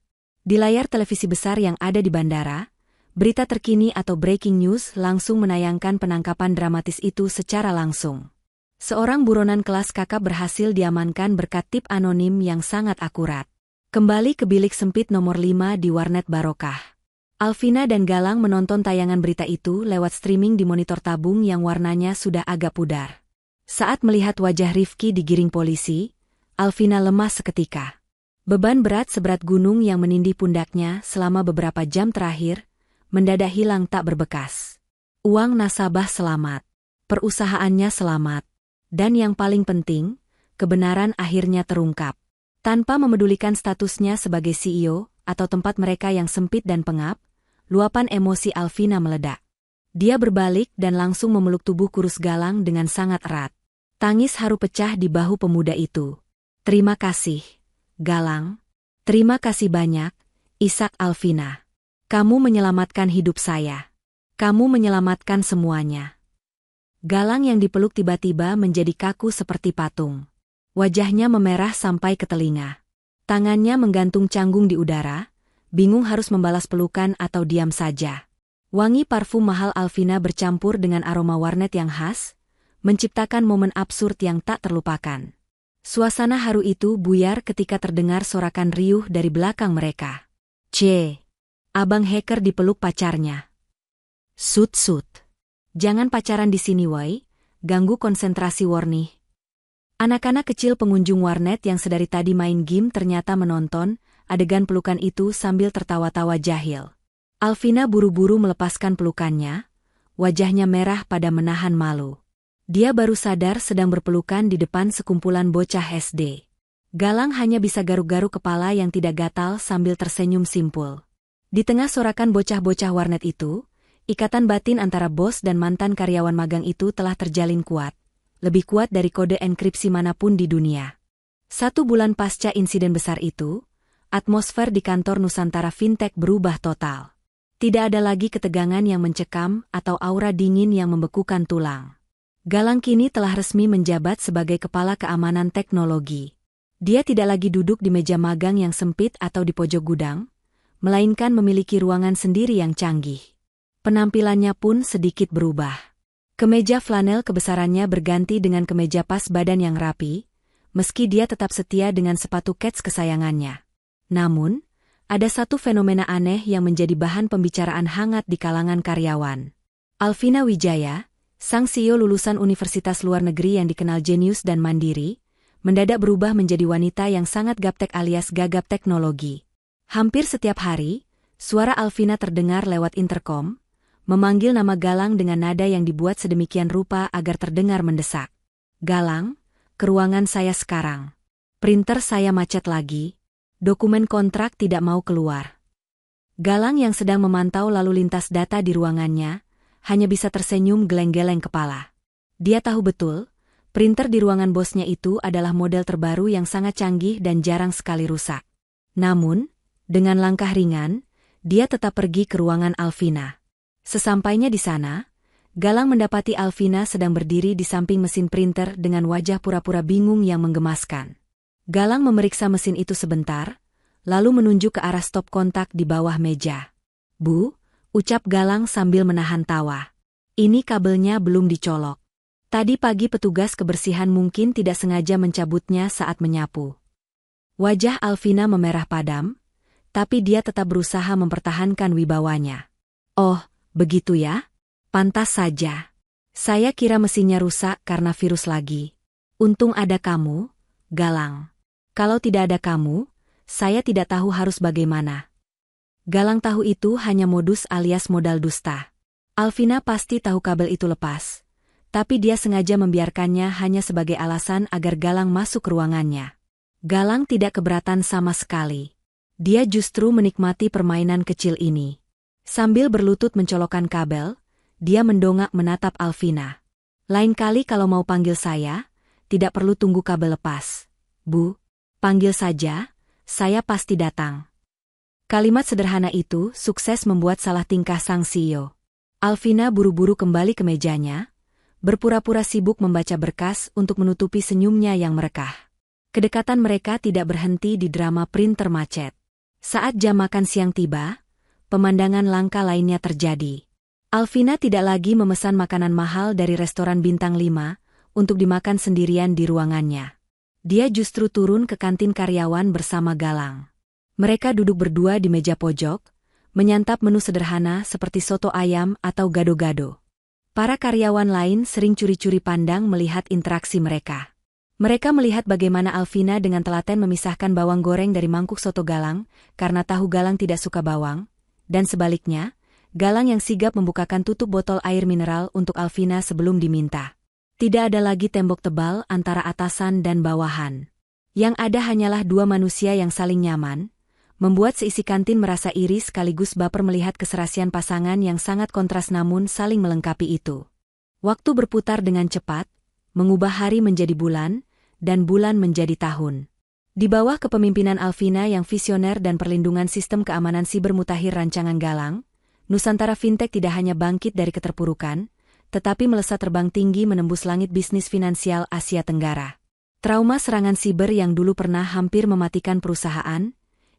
Di layar televisi besar yang ada di bandara, berita terkini atau breaking news langsung menayangkan penangkapan dramatis itu secara langsung. Seorang buronan kelas kakap berhasil diamankan berkat tip anonim yang sangat akurat. Kembali ke bilik sempit nomor 5 di warnet Barokah. Alvina dan Galang menonton tayangan berita itu lewat streaming di monitor tabung yang warnanya sudah agak pudar. Saat melihat wajah Rifki digiring polisi, Alvina lemas seketika. Beban berat seberat gunung yang menindih pundaknya selama beberapa jam terakhir, mendadak hilang tak berbekas. Uang nasabah selamat. Perusahaannya selamat. Dan yang paling penting, kebenaran akhirnya terungkap. Tanpa memedulikan statusnya sebagai CEO atau tempat mereka yang sempit dan pengap, luapan emosi Alvina meledak. Dia berbalik dan langsung memeluk tubuh kurus Galang dengan sangat erat. Tangis haru pecah di bahu pemuda itu. Terima kasih, Galang. Terima kasih banyak, Ishak Alvina. Kamu menyelamatkan hidup saya. Kamu menyelamatkan semuanya. Galang yang dipeluk tiba-tiba menjadi kaku seperti patung. Wajahnya memerah sampai ke telinga. Tangannya menggantung canggung di udara, bingung harus membalas pelukan atau diam saja. Wangi parfum mahal Alvina bercampur dengan aroma warnet yang khas, menciptakan momen absurd yang tak terlupakan. Suasana haru itu buyar ketika terdengar sorakan riuh dari belakang mereka. Abang hacker dipeluk pacarnya. Sut. Jangan pacaran di sini woi, ganggu konsentrasi warni. Anak-anak kecil pengunjung warnet yang sedari tadi main game ternyata menonton adegan pelukan itu sambil tertawa-tawa jahil. Alvina buru-buru melepaskan pelukannya, wajahnya merah pada menahan malu. Dia baru sadar sedang berpelukan di depan sekumpulan bocah SD. Galang hanya bisa garuk-garuk kepala yang tidak gatal sambil tersenyum simpul. Di tengah sorakan bocah-bocah warnet itu, ikatan batin antara bos dan mantan karyawan magang itu telah terjalin kuat. Lebih kuat dari kode enkripsi manapun di dunia. 1 bulan pasca insiden besar itu, atmosfer di kantor Nusantara Fintech berubah total. Tidak ada lagi ketegangan yang mencekam atau aura dingin yang membekukan tulang. Galang kini telah resmi menjabat sebagai kepala keamanan teknologi. Dia tidak lagi duduk di meja magang yang sempit atau di pojok gudang, melainkan memiliki ruangan sendiri yang canggih. Penampilannya pun sedikit berubah. Kemeja flanel kebesarannya berganti dengan kemeja pas badan yang rapi, meski dia tetap setia dengan sepatu kets kesayangannya. Namun, ada satu fenomena aneh yang menjadi bahan pembicaraan hangat di kalangan karyawan. Alvina Wijaya, sang CEO lulusan universitas luar negeri yang dikenal jenius dan mandiri, mendadak berubah menjadi wanita yang sangat gaptek alias gagap teknologi. Hampir setiap hari, suara Alvina terdengar lewat interkom, memanggil nama Galang dengan nada yang dibuat sedemikian rupa agar terdengar mendesak. Galang, ke ruangan saya sekarang. Printer saya macet lagi. Dokumen kontrak tidak mau keluar. Galang yang sedang memantau lalu lintas data di ruangannya, hanya bisa tersenyum geleng-geleng kepala. Dia tahu betul, printer di ruangan bosnya itu adalah model terbaru yang sangat canggih dan jarang sekali rusak. Namun, dengan langkah ringan, dia tetap pergi ke ruangan Alvina. Sesampainya di sana, Galang mendapati Alvina sedang berdiri di samping mesin printer dengan wajah pura-pura bingung yang menggemaskan. Galang memeriksa mesin itu sebentar, lalu menunjuk ke arah stop kontak di bawah meja. Bu, ucap Galang sambil menahan tawa. Ini kabelnya belum dicolok. Tadi pagi petugas kebersihan mungkin tidak sengaja mencabutnya saat menyapu. Wajah Alvina memerah padam, tapi dia tetap berusaha mempertahankan wibawanya. Oh, begitu ya? Pantas saja. Saya kira mesinnya rusak karena virus lagi. Untung ada kamu, Galang. Kalau tidak ada kamu, saya tidak tahu harus bagaimana. Galang tahu itu hanya modus alias modal dusta. Alvina pasti tahu kabel itu lepas, tapi dia sengaja membiarkannya hanya sebagai alasan agar Galang masuk ke ruangannya. Galang tidak keberatan sama sekali. Dia justru menikmati permainan kecil ini. Sambil berlutut mencolokkan kabel, dia mendongak menatap Alvina. Lain kali kalau mau panggil saya, tidak perlu tunggu kabel lepas. Bu, panggil saja, saya pasti datang. Kalimat sederhana itu sukses membuat salah tingkah sang CEO. Alvina buru-buru kembali ke mejanya, berpura-pura sibuk membaca berkas untuk menutupi senyumnya yang merekah. Kedekatan mereka tidak berhenti di drama printer macet. Saat jam makan siang tiba, pemandangan langka lainnya terjadi. Alvina tidak lagi memesan makanan mahal dari restoran bintang 5 untuk dimakan sendirian di ruangannya. Dia justru turun ke kantin karyawan bersama Galang. Mereka duduk berdua di meja pojok, menyantap menu sederhana seperti soto ayam atau gado-gado. Para karyawan lain sering curi-curi pandang melihat interaksi mereka. Mereka melihat bagaimana Alvina dengan telaten memisahkan bawang goreng dari mangkuk soto Galang, karena tahu Galang tidak suka bawang, dan sebaliknya, Galang yang sigap membukakan tutup botol air mineral untuk Alvina sebelum diminta. Tidak ada lagi tembok tebal antara atasan dan bawahan. Yang ada hanyalah dua manusia yang saling nyaman, membuat seisi kantin merasa iri sekaligus baper melihat keserasian pasangan yang sangat kontras namun saling melengkapi itu. Waktu berputar dengan cepat, mengubah hari menjadi bulan, dan bulan menjadi tahun. Di bawah kepemimpinan Alvina yang visioner dan perlindungan sistem keamanan siber mutakhir rancangan Galang, Nusantara Fintech tidak hanya bangkit dari keterpurukan, tetapi melesat terbang tinggi menembus langit bisnis finansial Asia Tenggara. Trauma serangan siber yang dulu pernah hampir mematikan perusahaan,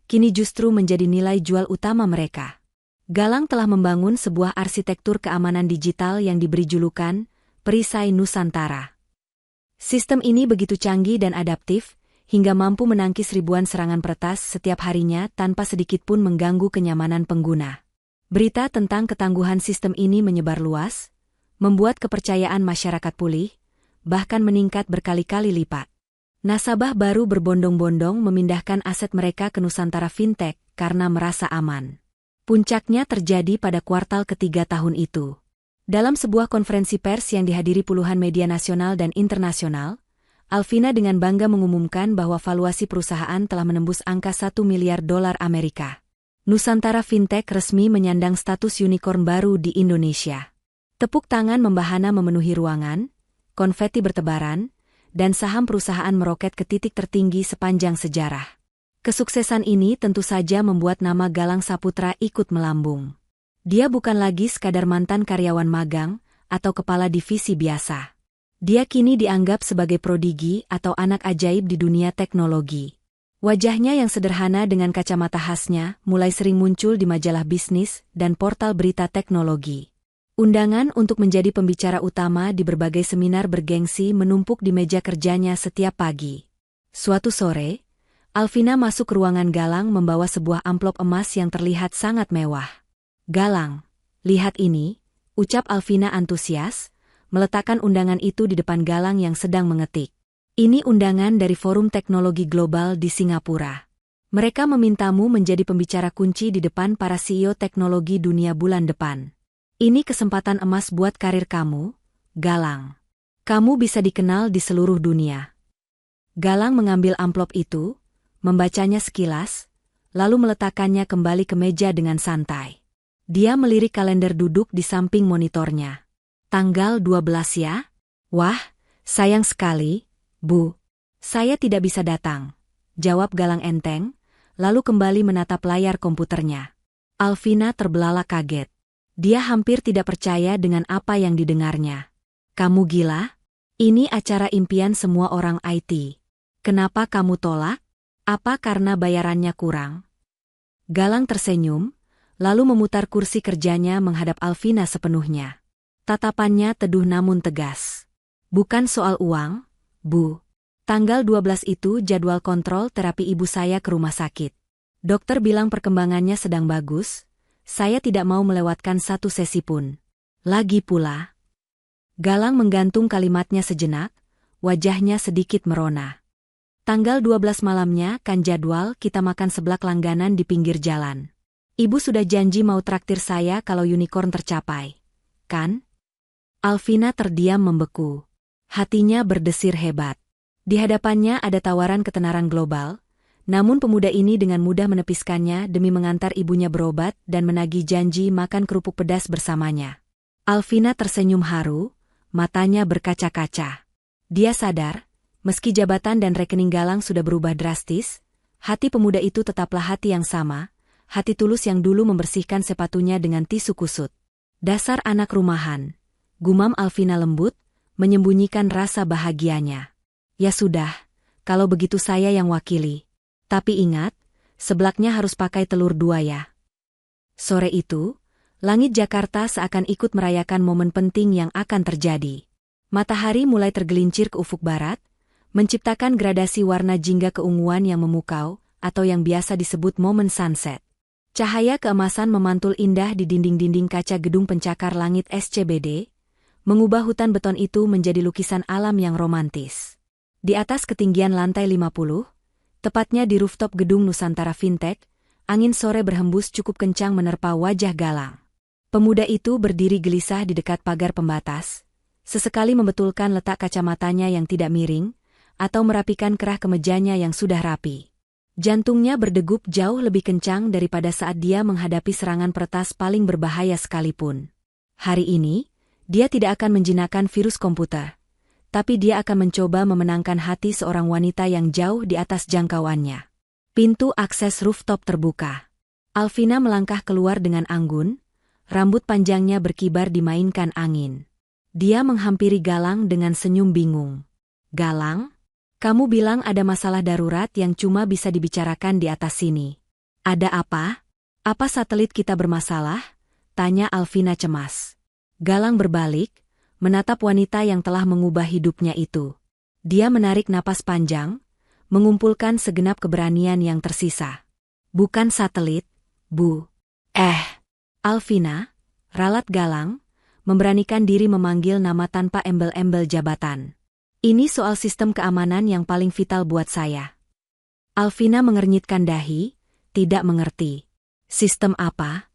kini justru menjadi nilai jual utama mereka. Galang telah membangun sebuah arsitektur keamanan digital yang diberi julukan Perisai Nusantara. Sistem ini begitu canggih dan adaptif, hingga mampu menangkis ribuan serangan peretas setiap harinya tanpa sedikitpun mengganggu kenyamanan pengguna. Berita tentang ketangguhan sistem ini menyebar luas, membuat kepercayaan masyarakat pulih, bahkan meningkat berkali-kali lipat. Nasabah baru berbondong-bondong memindahkan aset mereka ke Nusantara Fintech karena merasa aman. Puncaknya terjadi pada kuartal ketiga tahun itu. Dalam sebuah konferensi pers yang dihadiri puluhan media nasional dan internasional, Alvina dengan bangga mengumumkan bahwa valuasi perusahaan telah menembus angka 1 miliar dolar Amerika. Nusantara Fintech resmi menyandang status unicorn baru di Indonesia. Tepuk tangan membahana memenuhi ruangan, konfeti bertebaran, dan saham perusahaan meroket ke titik tertinggi sepanjang sejarah. Kesuksesan ini tentu saja membuat nama Galang Saputra ikut melambung. Dia bukan lagi sekadar mantan karyawan magang atau kepala divisi biasa. Dia kini dianggap sebagai prodigi atau anak ajaib di dunia teknologi. Wajahnya yang sederhana dengan kacamata khasnya mulai sering muncul di majalah bisnis dan portal berita teknologi. Undangan untuk menjadi pembicara utama di berbagai seminar bergengsi menumpuk di meja kerjanya setiap pagi. Suatu sore, Alvina masuk ke ruangan Galang membawa sebuah amplop emas yang terlihat sangat mewah. "Galang, lihat ini," ucap Alvina antusias, meletakkan undangan itu di depan Galang yang sedang mengetik. "Ini undangan dari Forum Teknologi Global di Singapura. Mereka memintamu menjadi pembicara kunci di depan para CEO teknologi dunia bulan depan. Ini kesempatan emas buat karir kamu, Galang. Kamu bisa dikenal di seluruh dunia." Galang mengambil amplop itu, membacanya sekilas, lalu meletakkannya kembali ke meja dengan santai. Dia melirik kalender duduk di samping monitornya. "Tanggal 12 ya? Wah, sayang sekali, Bu. Saya tidak bisa datang," jawab Galang enteng, lalu kembali menatap layar komputernya. Alvina terbelalak kaget. Dia hampir tidak percaya dengan apa yang didengarnya. "Kamu gila? Ini acara impian semua orang IT. Kenapa kamu tolak? Apa karena bayarannya kurang?" Galang tersenyum, lalu memutar kursi kerjanya menghadap Alvina sepenuhnya. Tatapannya teduh namun tegas. "Bukan soal uang, Bu. Tanggal 12 itu jadwal kontrol terapi ibu saya ke rumah sakit. Dokter bilang perkembangannya sedang bagus. Saya tidak mau melewatkan satu sesi pun. Lagi pula." Galang menggantung kalimatnya sejenak, wajahnya sedikit merona. "Tanggal 12 malamnya kan jadwal kita makan seblak langganan di pinggir jalan. Ibu sudah janji mau traktir saya kalau unicorn tercapai, kan?" Alvina terdiam membeku. Hatinya berdesir hebat. Di hadapannya ada tawaran ketenaran global, namun pemuda ini dengan mudah menepiskannya demi mengantar ibunya berobat dan menagih janji makan kerupuk pedas bersamanya. Alvina tersenyum haru, matanya berkaca-kaca. Dia sadar, meski jabatan dan rekening Galang sudah berubah drastis, hati pemuda itu tetaplah hati yang sama, hati tulus yang dulu membersihkan sepatunya dengan tisu kusut. "Dasar anak rumahan," gumam Alvina lembut, menyembunyikan rasa bahagianya. "Ya sudah, kalau begitu saya yang wakili. Tapi ingat, seblaknya harus pakai telur 2 ya." Sore itu, langit Jakarta seakan ikut merayakan momen penting yang akan terjadi. Matahari mulai tergelincir ke ufuk barat, menciptakan gradasi warna jingga keunguan yang memukau, atau yang biasa disebut momen sunset. Cahaya keemasan memantul indah di dinding-dinding kaca gedung pencakar langit SCBD, mengubah hutan beton itu menjadi lukisan alam yang romantis. Di atas ketinggian lantai 50, tepatnya di rooftop gedung Nusantara Fintech, angin sore berhembus cukup kencang menerpa wajah Galang. Pemuda itu berdiri gelisah di dekat pagar pembatas, sesekali membetulkan letak kacamatanya yang tidak miring, atau merapikan kerah kemejanya yang sudah rapi. Jantungnya berdegup jauh lebih kencang daripada saat dia menghadapi serangan peretas paling berbahaya sekalipun. Hari ini, dia tidak akan menjinakkan virus komputer, tapi dia akan mencoba memenangkan hati seorang wanita yang jauh di atas jangkauannya. Pintu akses rooftop terbuka. Alvina melangkah keluar dengan anggun, rambut panjangnya berkibar dimainkan angin. Dia menghampiri Galang dengan senyum bingung. "Galang? Kamu bilang ada masalah darurat yang cuma bisa dibicarakan di atas sini. Ada apa? Apa satelit kita bermasalah?" tanya Alvina cemas. Galang berbalik, menatap wanita yang telah mengubah hidupnya itu. Dia menarik napas panjang, mengumpulkan segenap keberanian yang tersisa. "Bukan satelit, Bu." Alvina, ralat Galang, memberanikan diri memanggil nama tanpa embel-embel jabatan. "Ini soal sistem keamanan yang paling vital buat saya." Alvina mengernyitkan dahi, tidak mengerti. "Sistem apa?"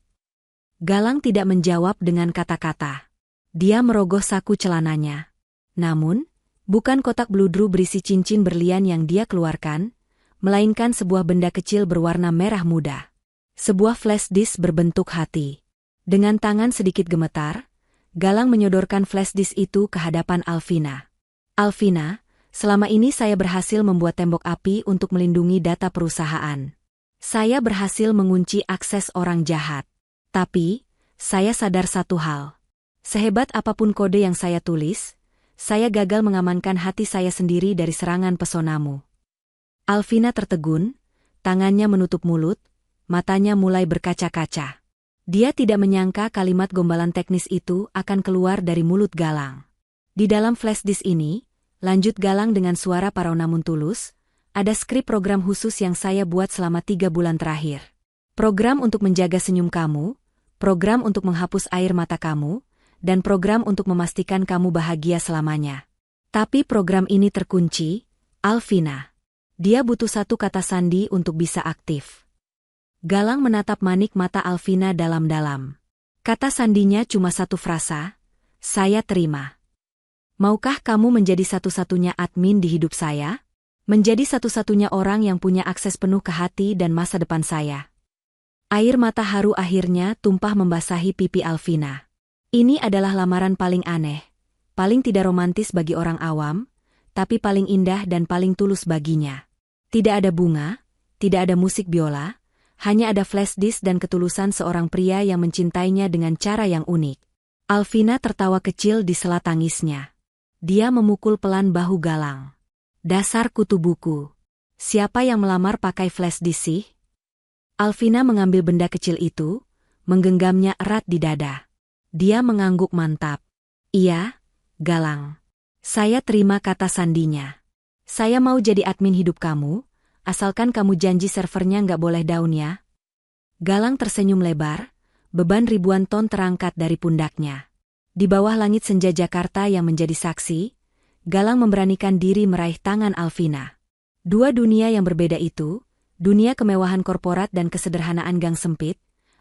Galang tidak menjawab dengan kata-kata. Dia merogoh saku celananya. Namun, bukan kotak bludru berisi cincin berlian yang dia keluarkan, melainkan sebuah benda kecil berwarna merah muda. Sebuah flash disk berbentuk hati. Dengan tangan sedikit gemetar, Galang menyodorkan flash disk itu ke hadapan Alvina. "Alvina, selama ini saya berhasil membuat tembok api untuk melindungi data perusahaan. Saya berhasil mengunci akses orang jahat. Tapi, saya sadar satu hal. Sehebat apapun kode yang saya tulis, saya gagal mengamankan hati saya sendiri dari serangan pesonamu." Alvina tertegun, tangannya menutup mulut, matanya mulai berkaca-kaca. Dia tidak menyangka kalimat gombalan teknis itu akan keluar dari mulut Galang. "Di dalam flash disk ini," lanjut Galang dengan suara parau namun tulus, "ada skrip program khusus yang saya buat selama 3 bulan terakhir. Program untuk menjaga senyum kamu, program untuk menghapus air mata kamu, dan program untuk memastikan kamu bahagia selamanya. Tapi program ini terkunci, Alvina. Dia butuh satu kata sandi untuk bisa aktif." Galang menatap manik mata Alvina dalam-dalam. Kata sandinya cuma satu frasa, "Saya terima." "Maukah kamu menjadi satu-satunya admin di hidup saya? Menjadi satu-satunya orang yang punya akses penuh ke hati dan masa depan saya?" Air mata haru akhirnya tumpah membasahi pipi Alvina. Ini adalah lamaran paling aneh, paling tidak romantis bagi orang awam, tapi paling indah dan paling tulus baginya. Tidak ada bunga, tidak ada musik biola, hanya ada flash disk dan ketulusan seorang pria yang mencintainya dengan cara yang unik. Alvina tertawa kecil di sela tangisnya. Dia memukul pelan bahu Galang. "Dasar kutu buku. Siapa yang melamar pakai flash disk sih?" Alvina mengambil benda kecil itu, menggenggamnya erat di dada. Dia mengangguk mantap. "Iya, Galang. Saya terima kata sandinya. Saya mau jadi admin hidup kamu, asalkan kamu janji servernya nggak boleh down ya." Galang tersenyum lebar, beban ribuan ton terangkat dari pundaknya. Di bawah langit senja Jakarta yang menjadi saksi, Galang memberanikan diri meraih tangan Alvina. Dua dunia yang berbeda itu, dunia kemewahan korporat dan kesederhanaan gang sempit,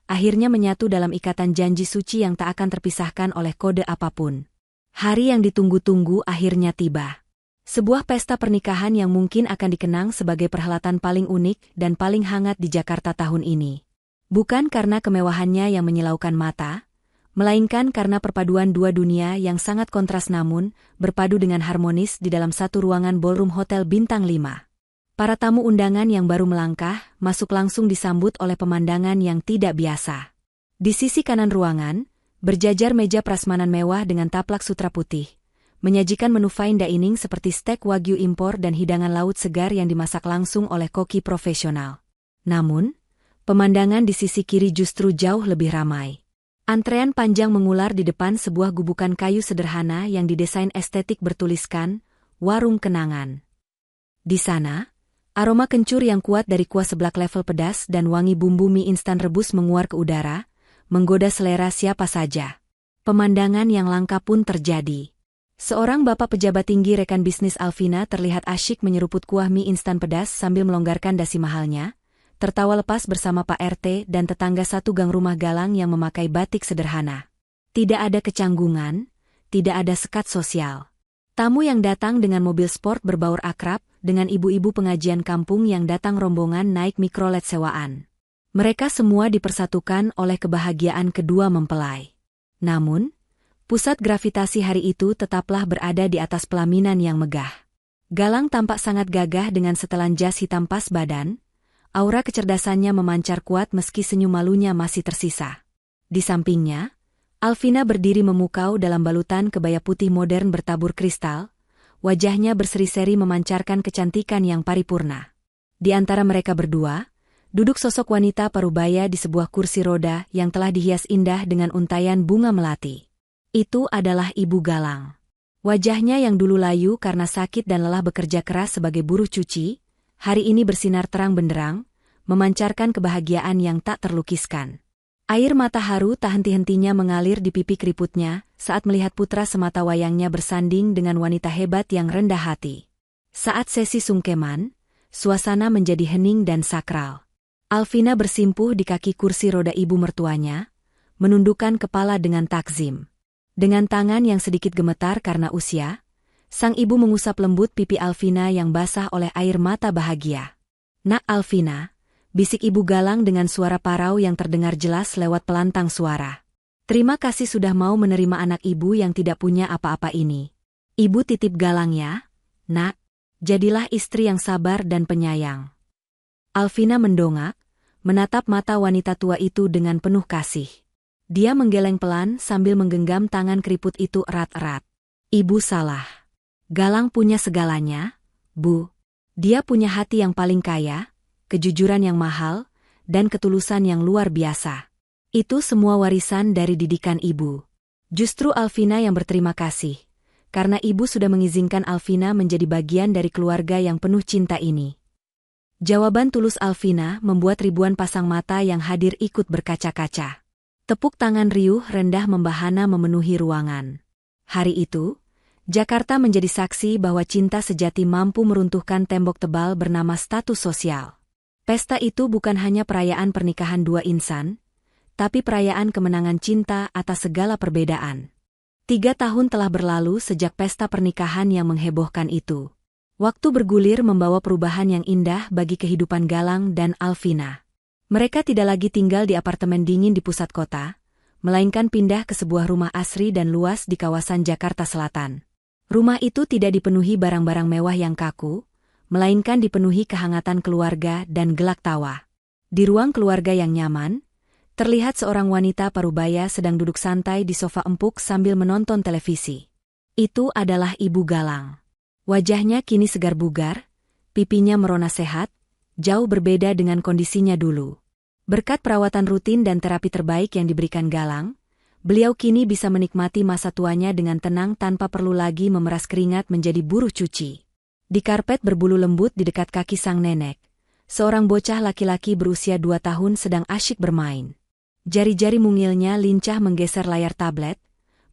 akhirnya menyatu dalam ikatan janji suci yang tak akan terpisahkan oleh kode apapun. Hari yang ditunggu-tunggu akhirnya tiba. Sebuah pesta pernikahan yang mungkin akan dikenang sebagai perhelatan paling unik dan paling hangat di Jakarta tahun ini. Bukan karena kemewahannya yang menyilaukan mata, melainkan karena perpaduan dua dunia yang sangat kontras namun berpadu dengan harmonis di dalam satu ruangan ballroom hotel bintang 5. Para tamu undangan yang baru melangkah masuk langsung disambut oleh pemandangan yang tidak biasa. Di sisi kanan ruangan, berjajar meja prasmanan mewah dengan taplak sutra putih, menyajikan menu fine dining seperti steak wagyu impor dan hidangan laut segar yang dimasak langsung oleh koki profesional. Namun, pemandangan di sisi kiri justru jauh lebih ramai. Antrean panjang mengular di depan sebuah gubukan kayu sederhana yang didesain estetik bertuliskan, "Warung Kenangan." Di sana, Aroma kencur yang kuat dari kuah seblak level pedas dan wangi bumbu mie instan rebus menguar ke udara, menggoda selera siapa saja. Pemandangan yang langka pun terjadi. Seorang bapak pejabat tinggi rekan bisnis Alvina terlihat asyik menyeruput kuah mie instan pedas sambil melonggarkan dasi mahalnya, tertawa lepas bersama Pak RT dan tetangga satu gang rumah Galang yang memakai batik sederhana. Tidak ada kecanggungan, tidak ada sekat sosial. Tamu yang datang dengan mobil sport berbaur akrab, dengan ibu-ibu pengajian kampung yang datang rombongan naik mikrolet sewaan. Mereka semua dipersatukan oleh kebahagiaan kedua mempelai. Namun, pusat gravitasi hari itu tetaplah berada di atas pelaminan yang megah. Galang tampak sangat gagah dengan setelan jas hitam pas badan, aura kecerdasannya memancar kuat meski senyum malunya masih tersisa. Di sampingnya, Alvina berdiri memukau dalam balutan kebaya putih modern bertabur kristal, wajahnya berseri-seri memancarkan kecantikan yang paripurna. Di antara mereka berdua, duduk sosok wanita parubaya di sebuah kursi roda yang telah dihias indah dengan untaian bunga melati. Itu adalah Ibu Galang. Wajahnya yang dulu layu karena sakit dan lelah bekerja keras sebagai buruh cuci, hari ini bersinar terang benderang, memancarkan kebahagiaan yang tak terlukiskan. Air mata haru tak henti-hentinya mengalir di pipi keriputnya saat melihat putra semata wayangnya bersanding dengan wanita hebat yang rendah hati. Saat sesi sungkeman, suasana menjadi hening dan sakral. Alvina bersimpuh di kaki kursi roda ibu mertuanya, menundukkan kepala dengan takzim. Dengan tangan yang sedikit gemetar karena usia, sang ibu mengusap lembut pipi Alvina yang basah oleh air mata bahagia. "Nak Alvina," bisik Ibu Galang dengan suara parau yang terdengar jelas lewat pelantang suara. "Terima kasih sudah mau menerima anak ibu yang tidak punya apa-apa ini. Ibu titip Galang ya, nak. Jadilah istri yang sabar dan penyayang." Alvina mendongak, menatap mata wanita tua itu dengan penuh kasih. Dia menggeleng pelan sambil menggenggam tangan keriput itu erat-erat. "Ibu salah. Galang punya segalanya, Bu. Dia punya hati yang paling kaya, kejujuran yang mahal, dan ketulusan yang luar biasa. Itu semua warisan dari didikan ibu." Justru Alvina yang berterima kasih, karena ibu sudah mengizinkan Alvina menjadi bagian dari keluarga yang penuh cinta ini. Jawaban tulus Alvina membuat ribuan pasang mata yang hadir ikut berkaca-kaca. Tepuk tangan riuh rendah membahana memenuhi ruangan. Hari itu, Jakarta menjadi saksi bahwa cinta sejati mampu meruntuhkan tembok tebal bernama status sosial. Pesta itu bukan hanya perayaan pernikahan dua insan, tapi perayaan kemenangan cinta atas segala perbedaan. 3 tahun telah berlalu sejak pesta pernikahan yang menghebohkan itu. Waktu bergulir membawa perubahan yang indah bagi kehidupan Galang dan Alvina. Mereka tidak lagi tinggal di apartemen dingin di pusat kota, melainkan pindah ke sebuah rumah asri dan luas di kawasan Jakarta Selatan. Rumah itu tidak dipenuhi barang-barang mewah yang kaku, melainkan dipenuhi kehangatan keluarga dan gelak tawa. Di ruang keluarga yang nyaman, terlihat seorang wanita parubaya sedang duduk santai di sofa empuk sambil menonton televisi. Itu adalah Ibu Galang. Wajahnya kini segar bugar, pipinya merona sehat, jauh berbeda dengan kondisinya dulu. Berkat perawatan rutin dan terapi terbaik yang diberikan Galang, beliau kini bisa menikmati masa tuanya dengan tenang tanpa perlu lagi memeras keringat menjadi buruh cuci. Di karpet berbulu lembut di dekat kaki sang nenek, seorang bocah laki-laki berusia 2 tahun sedang asyik bermain. Jari-jari mungilnya lincah menggeser layar tablet,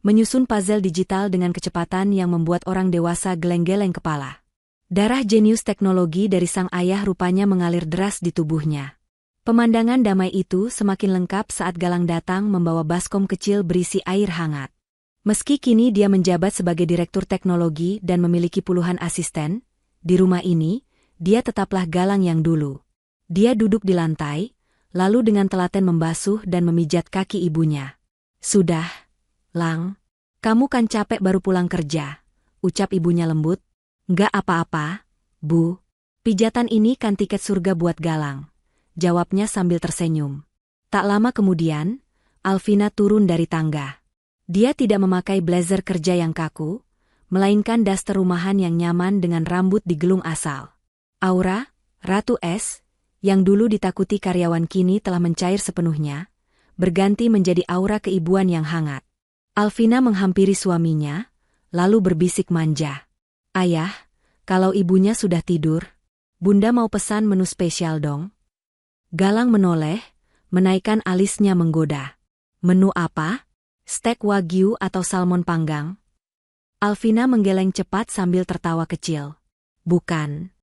menyusun puzzle digital dengan kecepatan yang membuat orang dewasa geleng-geleng kepala. Darah jenius teknologi dari sang ayah rupanya mengalir deras di tubuhnya. Pemandangan damai itu semakin lengkap saat Galang datang membawa baskom kecil berisi air hangat. Meski kini dia menjabat sebagai direktur teknologi dan memiliki puluhan asisten, di rumah ini, dia tetaplah Galang yang dulu. Dia duduk di lantai, lalu dengan telaten membasuh dan memijat kaki ibunya. "Sudah, Lang. Kamu kan capek baru pulang kerja," ucap ibunya lembut. "Nggak apa-apa, Bu. Pijatan ini kan tiket surga buat Galang," jawabnya sambil tersenyum. Tak lama kemudian, Alvina turun dari tangga. Dia tidak memakai blazer kerja yang kaku, melainkan daster rumahan yang nyaman dengan rambut digelung asal. Aura, Ratu Es, yang dulu ditakuti karyawan kini telah mencair sepenuhnya, berganti menjadi aura keibuan yang hangat. Alvina menghampiri suaminya, lalu berbisik manja. "Ayah, kalau ibunya sudah tidur, Bunda mau pesan menu spesial dong? Galang menoleh, menaikkan alisnya menggoda. Menu apa? Steak wagyu atau salmon panggang? Alvina menggeleng cepat sambil tertawa kecil. Bukan.